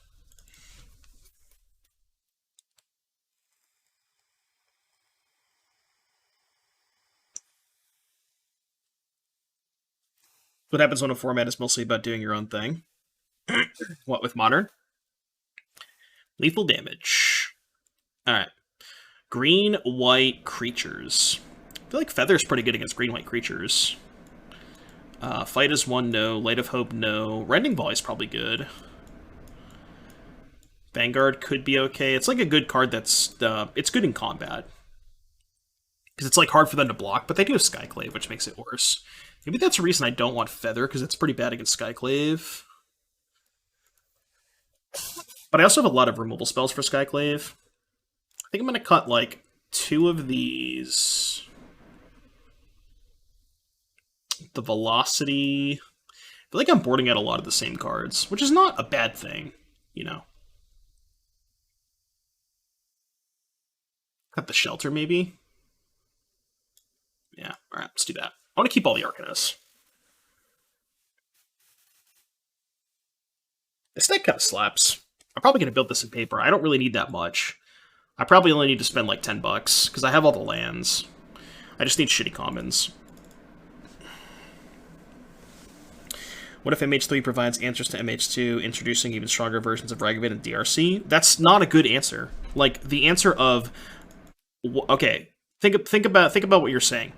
What happens when a format is mostly about doing your own thing? What, with Modern? Lethal damage. Alright. Green, white creatures. I feel like Feather's pretty good against green, white creatures. Fight is 1, no. Light of Hope, no. Rending Volley is probably good. Vanguard could be okay. It's like a good card that's... it's good in combat. Because it's like hard for them to block, but they do have Skyclave, which makes it worse. Maybe that's a reason I don't want Feather, because it's pretty bad against Skyclave. But I also have a lot of removal spells for Skyclave. I think I'm going to cut, like, 2 of these. The Velocity. I feel like I'm boarding out a lot of the same cards, which is not a bad thing, you know. Cut the Shelter, maybe? Yeah, alright, let's do that. I want to keep all the Arcanists. This deck kind of slaps. I'm probably going to build this in paper. I don't really need that much. I probably only need to spend like $10, because I have all the lands. I just need shitty commons. What if MH3 provides answers to MH2, introducing even stronger versions of Ragavan and DRC? That's not a good answer. Like, the answer of... Okay, think about what you're saying.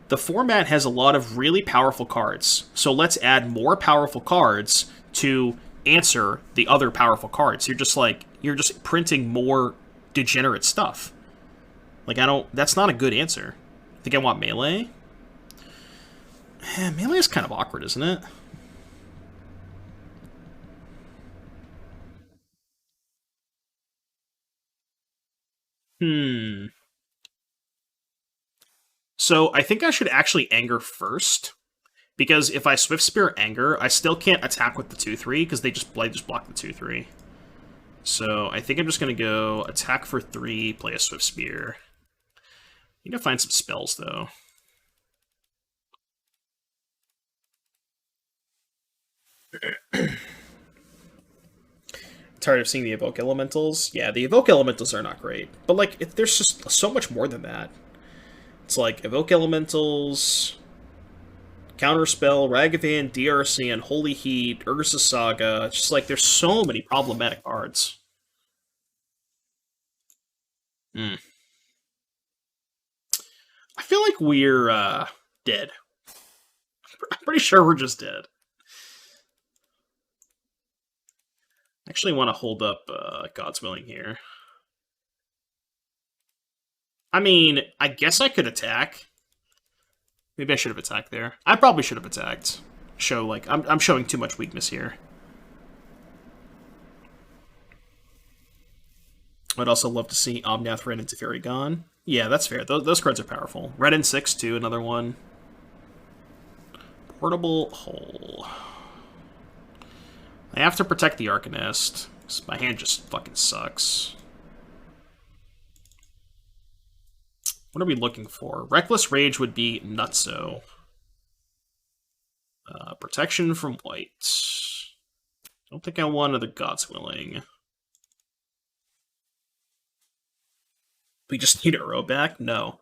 The format has a lot of really powerful cards, so let's add more powerful cards to answer the other powerful cards. You're just printing more degenerate stuff. Like, that's not a good answer. I think I want Melee. Melee is kind of awkward, isn't it? So I think I should actually Anger first, because if I Swift Spear Anger, I still can't attack with the 2/3 because they just block the 2/3. So I think I'm just gonna go attack for 3, play a Swift Spear. Need to find some spells though. Tired of seeing the Evoke Elementals? Yeah, the Evoke Elementals are not great. But, like, there's just so much more than that. It's like Evoke Elementals, Counterspell, Ragavan, DRC, and Holy Heat, Ursa Saga. It's just like, there's so many problematic cards. I feel like we're, dead. I'm pretty sure we're just dead. I actually want to hold up God's Willing here. I mean, I guess I could attack. Maybe I should have attacked there. I probably should have attacked. I'm showing too much weakness here. I'd also love to see Omnath, Red into Fairy Gone. Yeah, that's fair. Those cards are powerful. Red in 6 too, another one. Portable Hole. I have to protect the Arcanist. My hand just fucking sucks. What are we looking for? Reckless Rage would be nutso. Protection from white. Don't think I want another God's Willing. We just need Uro back? No.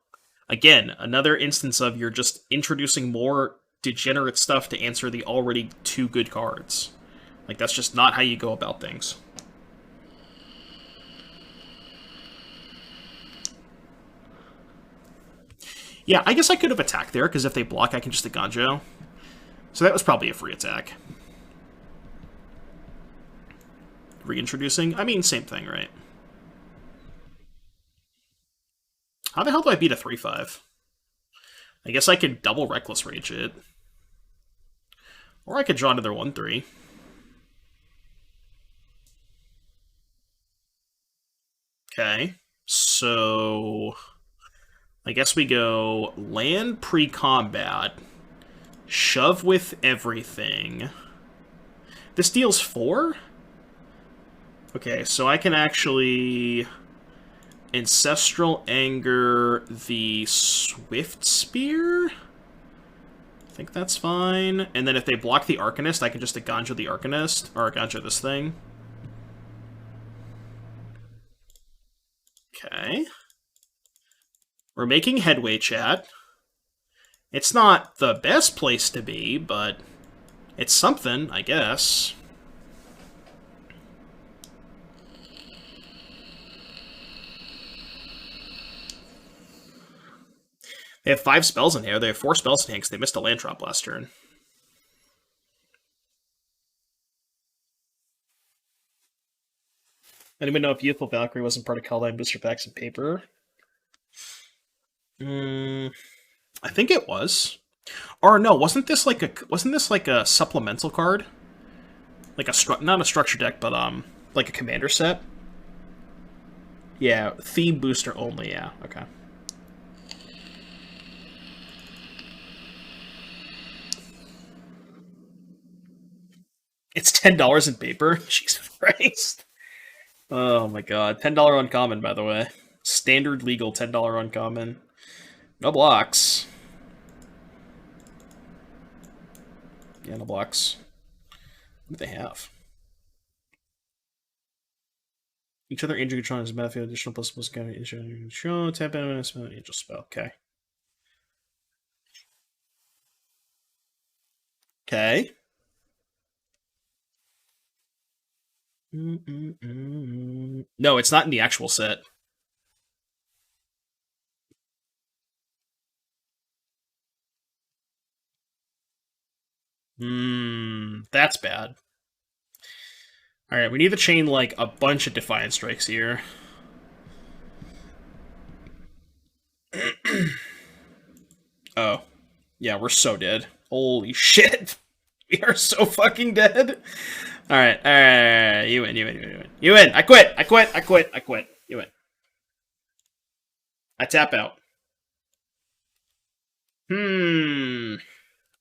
Again, another instance of you're just introducing more degenerate stuff to answer the already 2 good cards. Like, that's just not how you go about things. Yeah, I guess I could have attacked there, because if they block, I can just Aganjo. So that was probably a free attack. Reintroducing? I mean, same thing, right? How the hell do I beat a 3/5? I guess I could double Reckless Rage it. Or I could draw another 1/3. Okay, so I guess we go land pre-combat, shove with everything. This deals 4? Okay, so I can actually Ancestral Anger the Swift Spear? I think that's fine. And then if they block the Arcanist, I can just Aganjo the Arcanist, or Aganjo this thing. Okay. We're making headway, chat. It's not the best place to be, but it's something, I guess. They have 5 spells in here. They have 4 spells in hand because they missed a land drop last turn. Anyone know if Youthful Valkyrie wasn't part of Kaldheim booster packs in paper? I think it was. Or no, wasn't this like a supplemental card? Like not a structure deck, but Like a commander set? Yeah, theme booster only, yeah. Okay. It's $10 in paper? Jesus Christ. Oh my god. $10 uncommon, by the way. Standard legal $10 uncommon. No blocks. Yeah, no blocks. What do they have? Each other angel control has a battlefield additional plus kind of control. Tap out and spell angel spell. Okay. Okay. No, it's not in the actual set. That's bad. Alright, we need to chain, like, a bunch of Defiant Strikes here. Oh. Yeah, we're so dead. Holy shit. We are so fucking dead. Alright, alright. You win, you win, you win, you win. You win! I quit! I quit! I quit! I quit. You win. I tap out.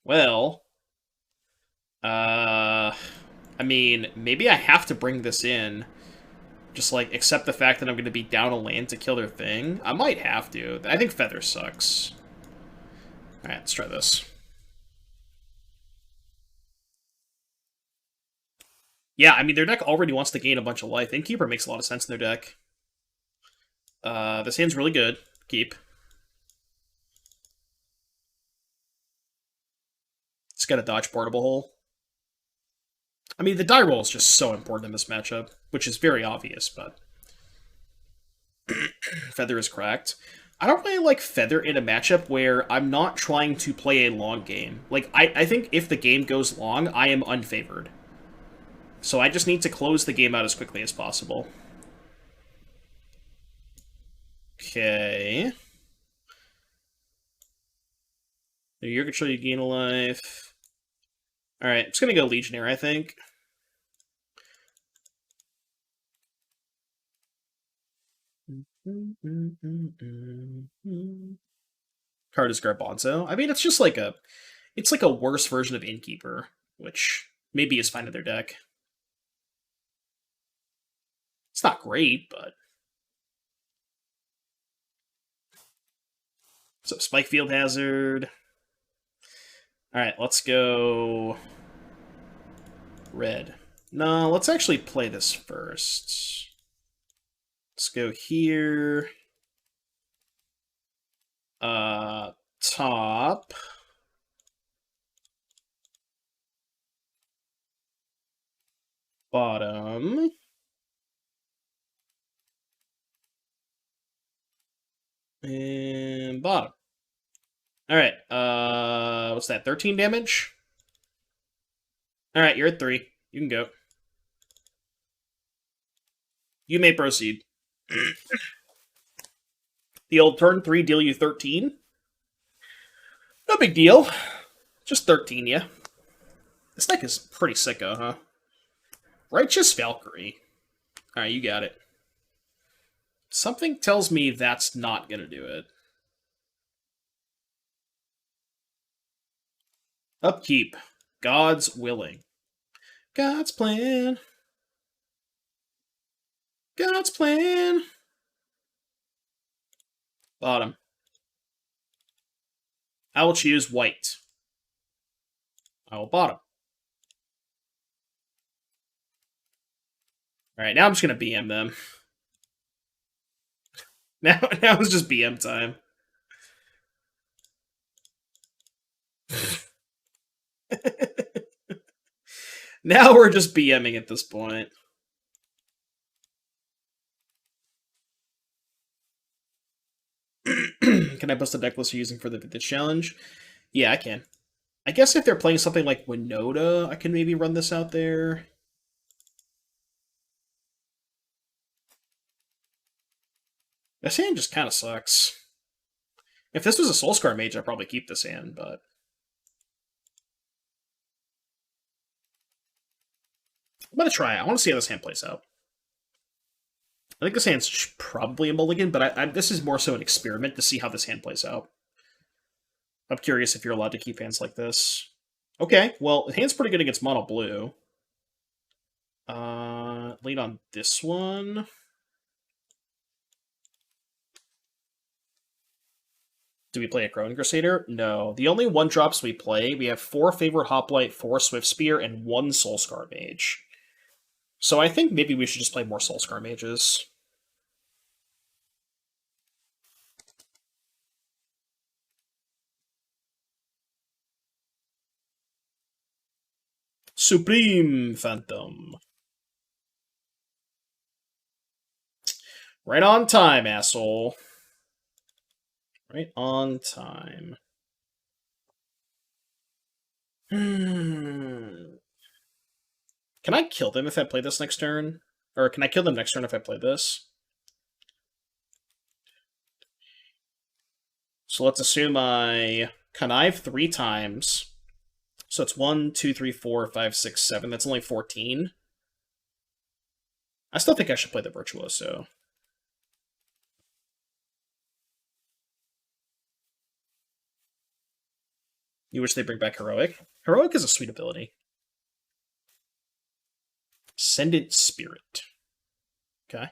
Well. I mean, maybe I have to bring this in. Just, like, accept the fact that I'm going to be down a land to kill their thing. I might have to. I think Feather sucks. Alright, let's try this. Yeah, I mean, their deck already wants to gain a bunch of life. Innkeeper makes a lot of sense in their deck. This hand's really good. Keep. It's got a dodge portable hole. I mean, the die roll is just so important in this matchup, which is very obvious, but... Feather is cracked. I don't really like Feather in a matchup where I'm not trying to play a long game. Like, I think if the game goes long, I am unfavored. So I just need to close the game out as quickly as possible. Okay. You're control, you gain a life. Alright, I'm just gonna go Legionnaire, I think. Card is Garbanzo. I mean, it's just like a... It's like a worse version of Innkeeper, which maybe is fine in their deck. It's not great, but... So, Spike Field Hazard. Alright, let's go... Red. No, let's actually play this first. Let's go here. Top. Bottom. And bottom. Alright, what's that, 13 damage? Alright, you're at 3. You can go. You may proceed. The old turn 3 deal you 13. No big deal. Just 13, yeah. This deck is pretty sicko, huh? Righteous Valkyrie. Alright, you got it. Something tells me that's not gonna do it. Upkeep. God's willing. God's plan. God's plan. Bottom. I will choose white. I will bottom. Alright, now I'm just going to BM them. Now it's just BM time. Now we're just BMing at this point. Can I bust a deck list you're using for the challenge? Yeah, I can. I guess if they're playing something like Winota, I can maybe run this out there. This hand just kind of sucks. If this was a Soulscar Mage, I'd probably keep this hand, but... I'm gonna try it. I want to see how this hand plays out. I think this hand's probably a mulligan, but this is more so an experiment to see how this hand plays out. I'm curious if you're allowed to keep hands like this. Okay, well, the hand's pretty good against mono blue. Lead on this one. Do we play a Growing Crusader? No. The only 1-drops we play, we have 4 Favorite Hoplite, 4 Swift Spear, and 1 Soulscar Mage. So I think maybe we should just play more Soulscar Mages. Supreme Phantom. Right on time, asshole. Right on time. Can I kill them if I play this next turn? Or can I kill them next turn if I play this? So let's assume I connive 3 times. So it's 1, 2, 3, 4, 5, 6, 7. That's only 14. I still think I should play the Virtuoso. You wish they bring back Heroic? Heroic is a sweet ability. Ascendant Spirit. Okay.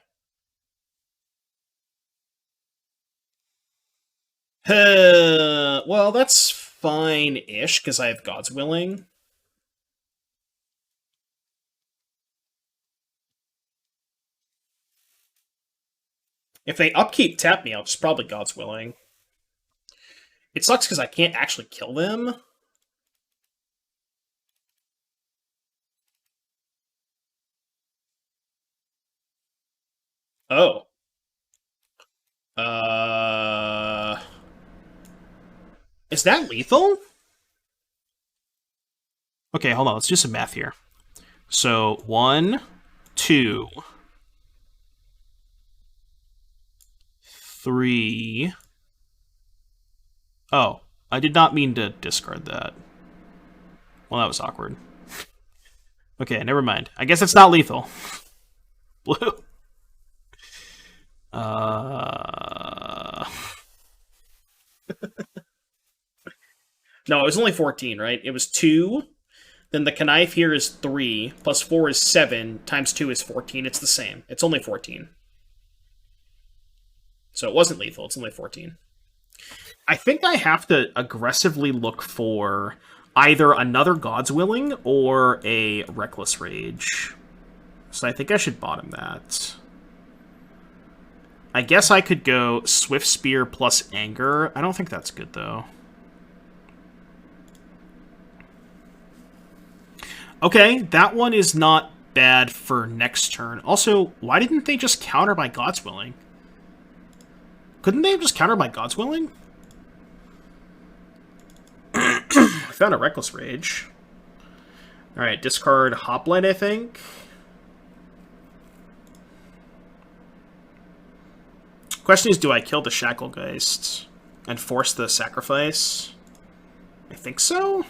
Well, that's fine-ish, because I have God's Willing. If they upkeep tap me, I'll just probably God's Willing. It sucks because I can't actually kill them. Oh. Is that lethal? Okay, hold on. Let's do some math here. So, 1, 2, 3. Oh, I did not mean to discard that. Well, that was awkward. Okay, never mind. I guess it's not lethal. Blue. No, it was only 14, right? It was 2. Then the connive here is 3, plus 4 is 7, times 2 is 14. It's the same. It's only 14. So it wasn't lethal, it's only 14. I think I have to aggressively look for either another God's Willing or a Reckless Rage. So I think I should bottom that. I guess I could go Swift Spear plus Anger. I don't think that's good, though. Okay, that one is not bad for next turn. Also, why didn't they just counter by God's Willing? Couldn't they have just countered by God's Willing? I found a Reckless Rage. Alright, discard Hoplite, I think. Question is, do I kill the Shacklegeist and force the sacrifice? I think so.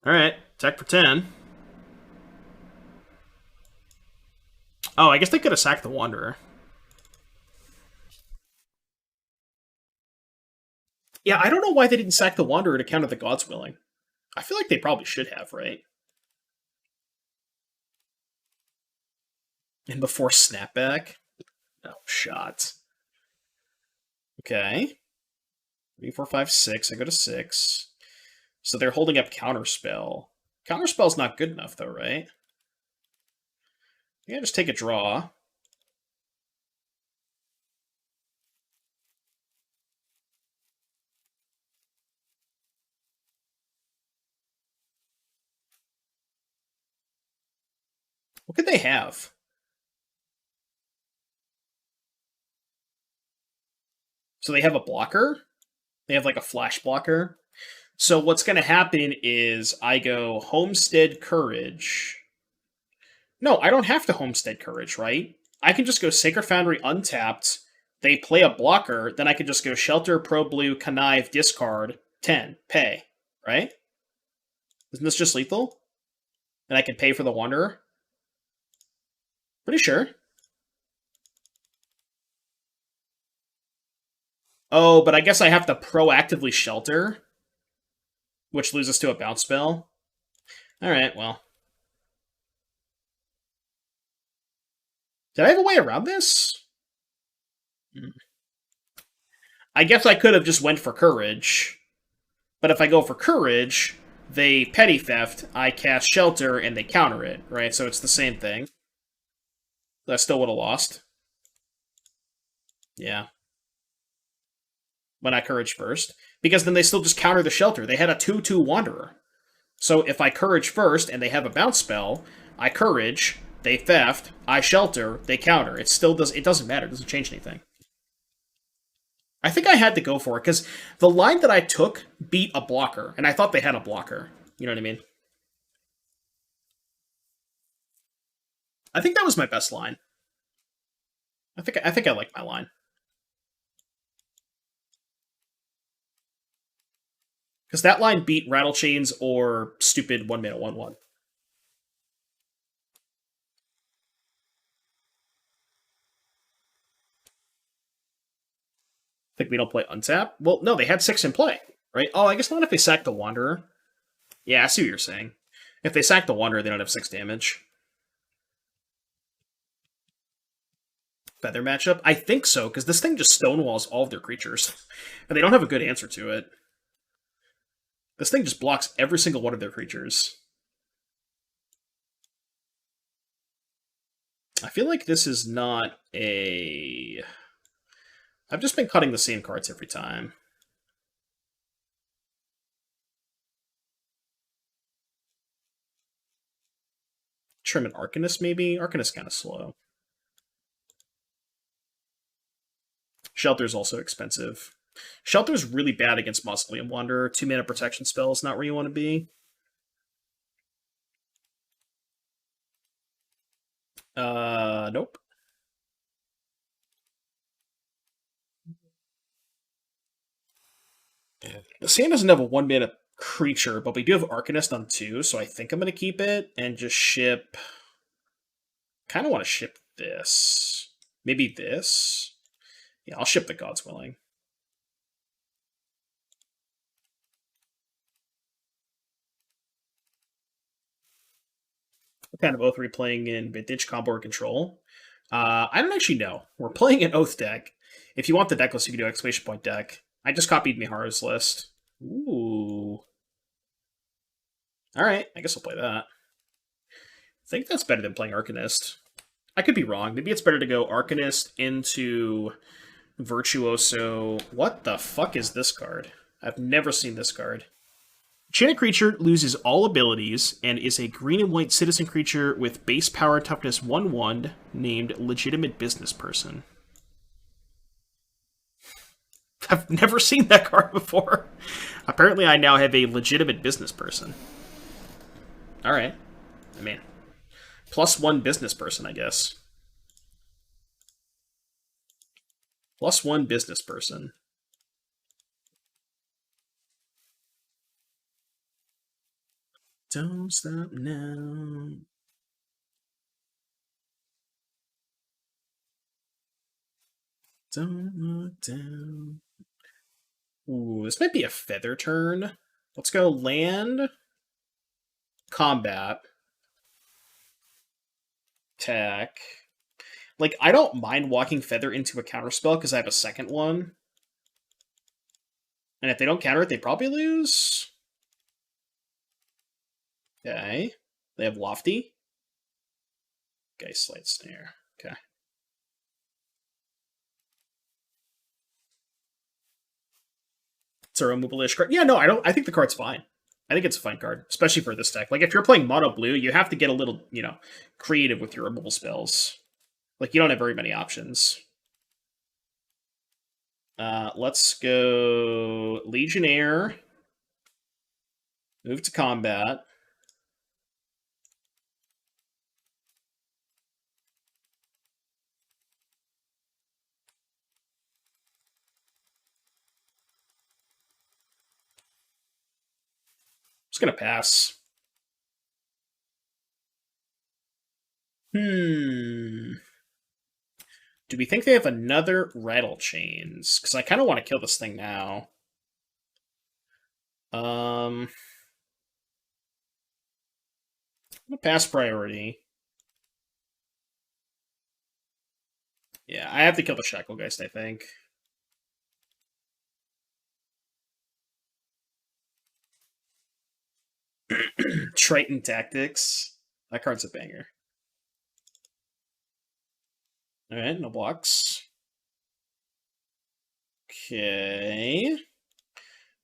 Alright, attack for 10. Oh, I guess they could have sacked the Wanderer. Yeah, I don't know why they didn't sack the Wanderer to counter the God's Willing. I feel like they probably should have, right? And before snapback? Oh, shot. Okay. 3, 4, 5, 6. I go to 6. So they're holding up Counterspell. Counterspell's not good enough, though, right? Yeah, just take a draw. What could they have? So they have a blocker? They have like a flash blocker? So what's going to happen is I go Homestead Courage. No, I don't have to Homestead Courage, right? I can just go Sacred Foundry untapped. They play a blocker, then I can just go Shelter, Pro Blue, Connive, discard, 10, pay, right? Isn't this just lethal? And I can pay for the Wanderer? Pretty sure. Oh, but I guess I have to proactively shelter, which loses to a bounce spell. Alright, well. Did I have a way around this? I guess I could have just went for Courage. But if I go for Courage, they Petty Theft, I cast Shelter, and they counter it, right? So it's the same thing. I still would have lost. Yeah. When I Courage first. Because then they still just counter the Shelter. They had a 2-2 Wanderer. So if I Courage first and they have a bounce spell, I Courage, they Theft, I Shelter, they counter. It still does. It doesn't matter. It doesn't change anything. I think I had to go for it because the line that I took beat a blocker, and I thought they had a blocker. You know what I mean? I think that was my best line. I think I like my line. Because that line beat Rattle Chains or stupid 1-mana 1/1. Think we don't play untap? Well, no, they had 6 in play, right? Oh, I guess not if they sack the Wanderer. Yeah, I see what you're saying. If they sack the Wanderer, they don't have 6 damage. Feather matchup? I think so, because this thing just stonewalls all of their creatures. And they don't have a good answer to it. This thing just blocks every single one of their creatures. I feel like this is not a... I've just been cutting the same cards every time. Trim an Arcanist, maybe? Arcanist kind of slow. Shelter's also expensive. Shelter's really bad against Mausoleum Wanderer. 2-mana protection spell is not where you want to be. Nope. The Sand doesn't have a 1-mana creature, but we do have Arcanist on 2, so I think I'm going to keep it and just ship... kind of want to ship this. Maybe this? Yeah, I'll ship the God's Willing. What kind of oath are we playing in Vintage, Combo, or Control? I don't actually know. We're playing an Oath deck. If you want the deck list, you can do exclamation point deck. I just copied Miharu's list. Ooh. Alright, I guess I'll play that. I think that's better than playing Arcanist. I could be wrong. Maybe it's better to go Arcanist into Virtuoso. What the fuck is this card? I've never seen this card. Enchanted creature loses all abilities and is a green and white citizen creature with base power toughness 1/1 named Legitimate Business Person. I've never seen that card before. Apparently, I now have a legitimate business person. Alright. I mean, +1 business person, I guess. +1 business person. Don't stop now. Don't look down. Ooh, this might be a feather turn. Let's go land. Combat. Attack. Like, I don't mind walking Feather into a counterspell because I have a second one. And if they don't counter it, they probably lose. Okay. They have Lofty. Okay, Slight Snare. Okay. It's a removable-ish card. Yeah, no, I think the card's fine. I think it's a fine card, especially for this deck. Like, if you're playing mono blue, you have to get a little, creative with your removal spells. Like, you don't have very many options. Let's go Legionnaire. Move to combat. Just gonna pass. Do we think they have another Rattle Chains? Because I kind of want to kill this thing now. I'm gonna pass priority. Yeah, I have to kill the Shacklegeist, I think. Triton Tactics. That card's a banger. Alright, no blocks. Okay.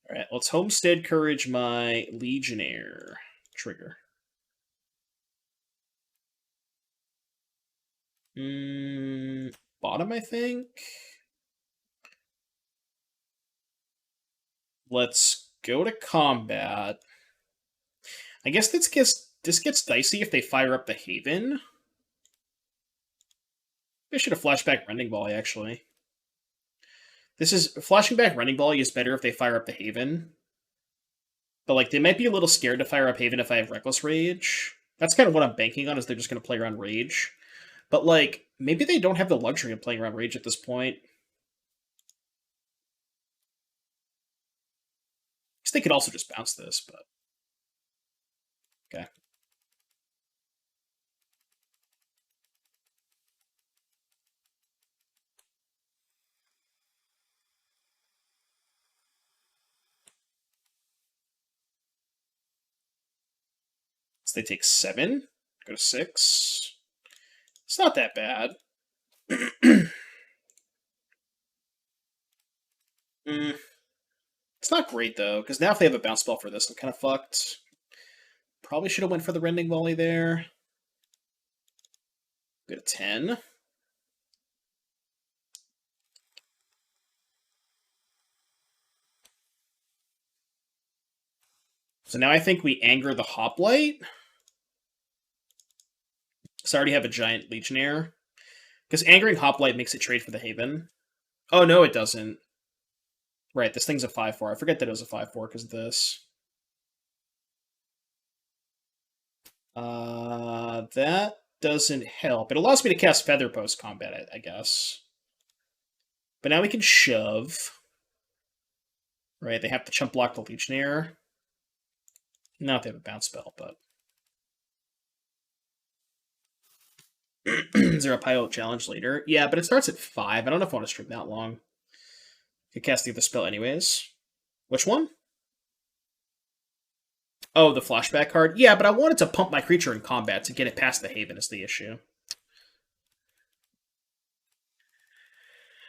Alright, let's Homestead Courage my Legionnaire. Trigger. Bottom, I think? Let's go to combat. I guess this gets dicey if they fire up the Haven. I should have flashback Rending Volley, actually. Flashing back Rending Volley is better if they fire up the Haven. But, like, they might be a little scared to fire up Haven if I have Reckless Rage. That's kind of what I'm banking on, is they're just going to play around Rage. But, like, maybe they don't have the luxury of playing around Rage at this point. Because they could also just bounce this, but... Okay. So they take 7, go to 6. It's not that bad. It's not great, though, because now if they have a bounce spell for this, I'm kind of fucked. Probably should have went for the Rending Volley there. Go to 10. So now I think we anger the Hoplite. So I already have a giant Legionnaire. Because angering Hoplite makes it trade for the Haven. Oh, no, it doesn't. Right, this thing's a 5-4. I forget that it was a 5-4 because of this. That doesn't help. It allows me to cast Feather post-combat, I guess. But now we can shove. Right, they have to chump block the Legionnaire. Not if they have a bounce spell, but... Is there a pilot challenge later? Yeah, but it starts at 5. I don't know if I want to stream that long. I could cast the other spell anyways. Which one? Oh, the flashback card? Yeah, but I wanted to pump my creature in combat to get it past the Haven is the issue.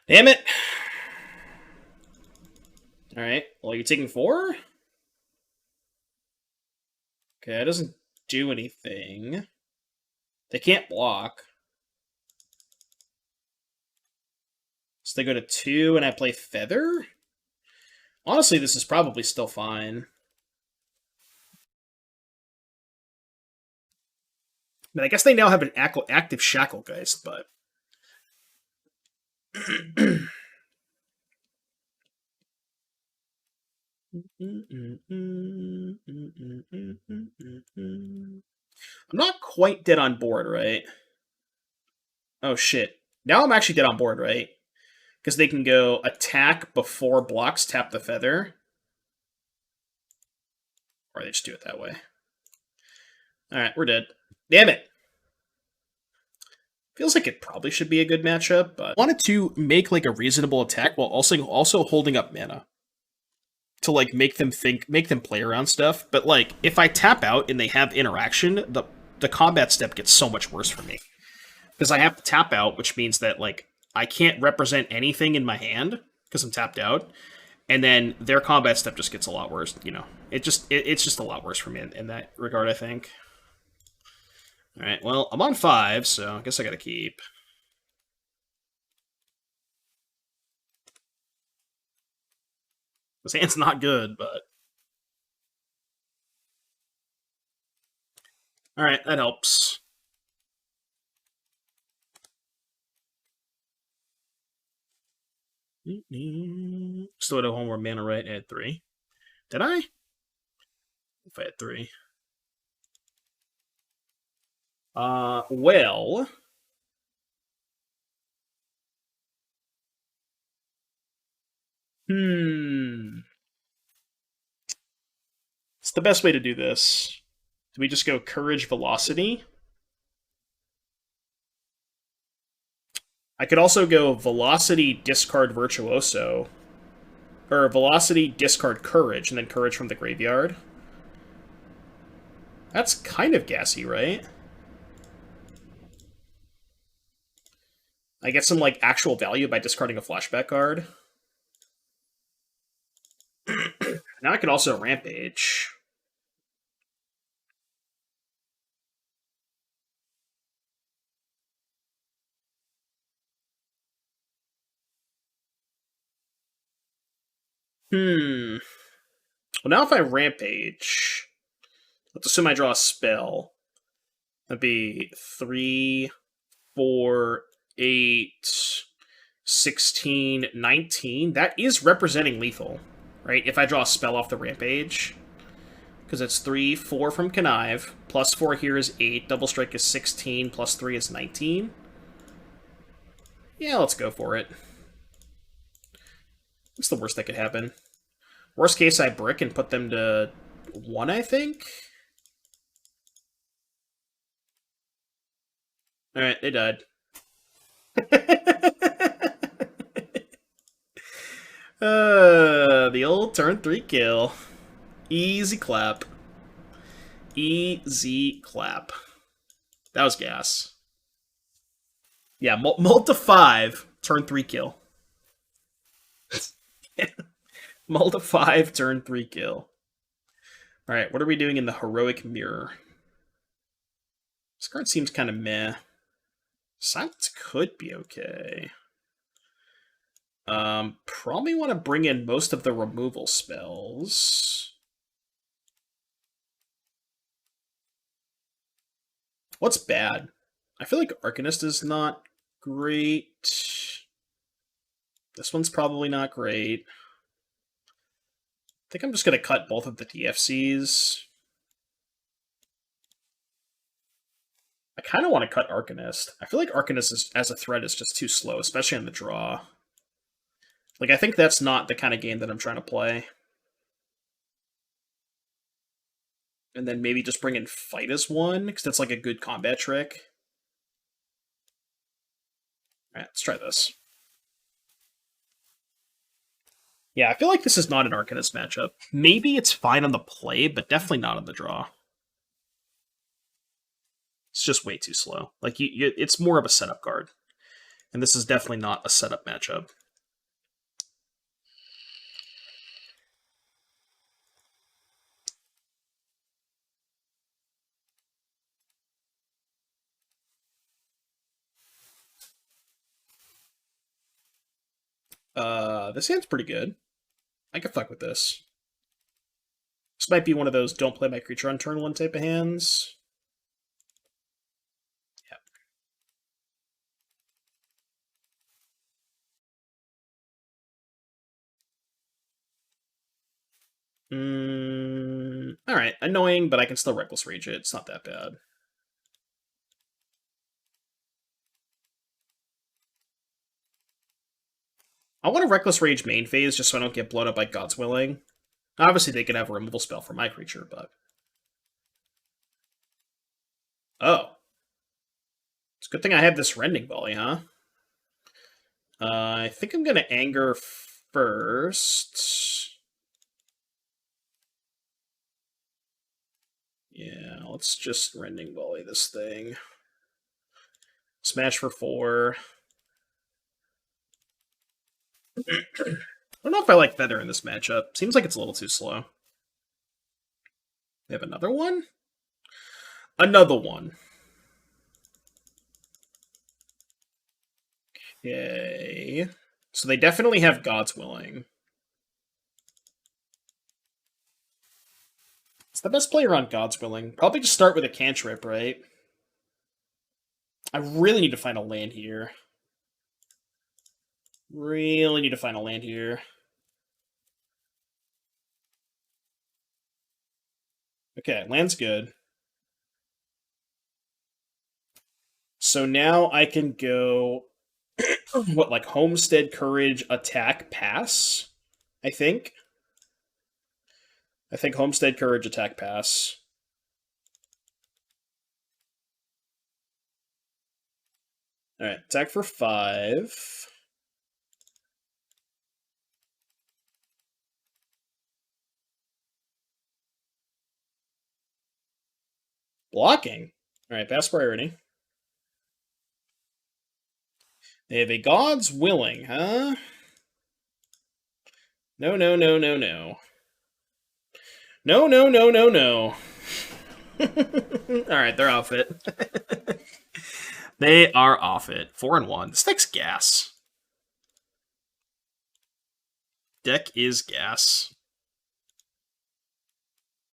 Damn it! Alright, well, you're taking 4? Okay, it doesn't do anything. They can't block. So they go to 2 and I play Feather? Honestly, this is probably still fine. I mean, I guess they now have an active Shacklegeist, but... I'm not quite dead on board, right? Oh, shit. Now I'm actually dead on board, right? Because they can go attack before blocks, tap the Feather. Or they just do it that way. Alright, we're dead. Damn it! Feels like it probably should be a good matchup, but I wanted to make like a reasonable attack while also holding up mana. To like make them play around stuff. But like, if I tap out and they have interaction, the combat step gets so much worse for me. Because I have to tap out, which means that like I can't represent anything in my hand because I'm tapped out. And then their combat step just gets a lot worse, you know. It's just a lot worse for me in that regard, I think. Alright, well, I'm on 5, so I guess I gotta keep. This hand's not good, but... Alright, that helps. Still had a one more mana, right? I had 3. Did I? If I had 3. Well... It's the best way to do this. Do we just go Courage Velocity? I could also go Velocity Discard Virtuoso. Or Velocity Discard Courage, and then Courage from the graveyard. That's kind of gassy, right? I get some, like, actual value by discarding a flashback card. Now I could also Rampage. Well, now if I Rampage, let's assume I draw a spell. That'd be 3, 4, 8, 16, 19. That is representing lethal, right? If I draw a spell off the Rampage. Because it's 3, 4 from Connive, plus 4 here is 8, double strike is 16, plus 3 is 19. Yeah, let's go for it. What's the worst that could happen? Worst case, I brick and put them to 1, I think? Alright, they died. The old turn 3 kill. Easy clap. Easy clap. That was gas. Yeah, mult to 5, turn 3 kill. Mult to 5, turn 3 kill. Alright, what are we doing in the Heroic Mirror? This card seems kind of meh. Silence could be okay. Probably want to bring in most of the removal spells. What's bad? I feel like Arcanist is not great. This one's probably not great. I think I'm just going to cut both of the TFCs. I kind of want to cut Arcanist. I feel like Arcanist as a threat is just too slow, especially on the draw. Like, I think that's not the kind of game that I'm trying to play. And then maybe just bring in Fight as one, because that's like a good combat trick. Alright, let's try this. Yeah, I feel like this is not an Arcanist matchup. Maybe it's fine on the play, but definitely not on the draw. It's just way too slow. Like, it's more of a setup card. And this is definitely not a setup matchup. This hand's pretty good. I can fuck with this. This might be one of those don't play my creature on turn 1 type of hands. Alright, annoying, but I can still Reckless Rage it. It's not that bad. I want to Reckless Rage main phase just so I don't get blown up by God's Willing. Obviously, they could have a removal spell for my creature, but... Oh. It's a good thing I have this Rending Volley, huh? I think I'm going to Anger first. Yeah, let's just Rending Volley this thing. Smash for 4. I don't know if I like Feather in this matchup. Seems like it's a little too slow. They have another one? Another one. Okay. So they definitely have God's Willing. It's the best player on God's Willing. Probably just start with a cantrip, right? I really need to find a land here. Really need to find a land here. Okay, land's good. so now I can go, what, like Homestead, Courage, Attack, Pass, I think? I think Homestead, Courage, Attack, Pass. Alright, attack for 5. Blocking. Alright, pass priority. They have a God's Willing, huh? No, no, no, no, no. No, no, no, no, no. Alright, they're off it. They are off it. 4 and 1. This deck's gas. Deck is gas.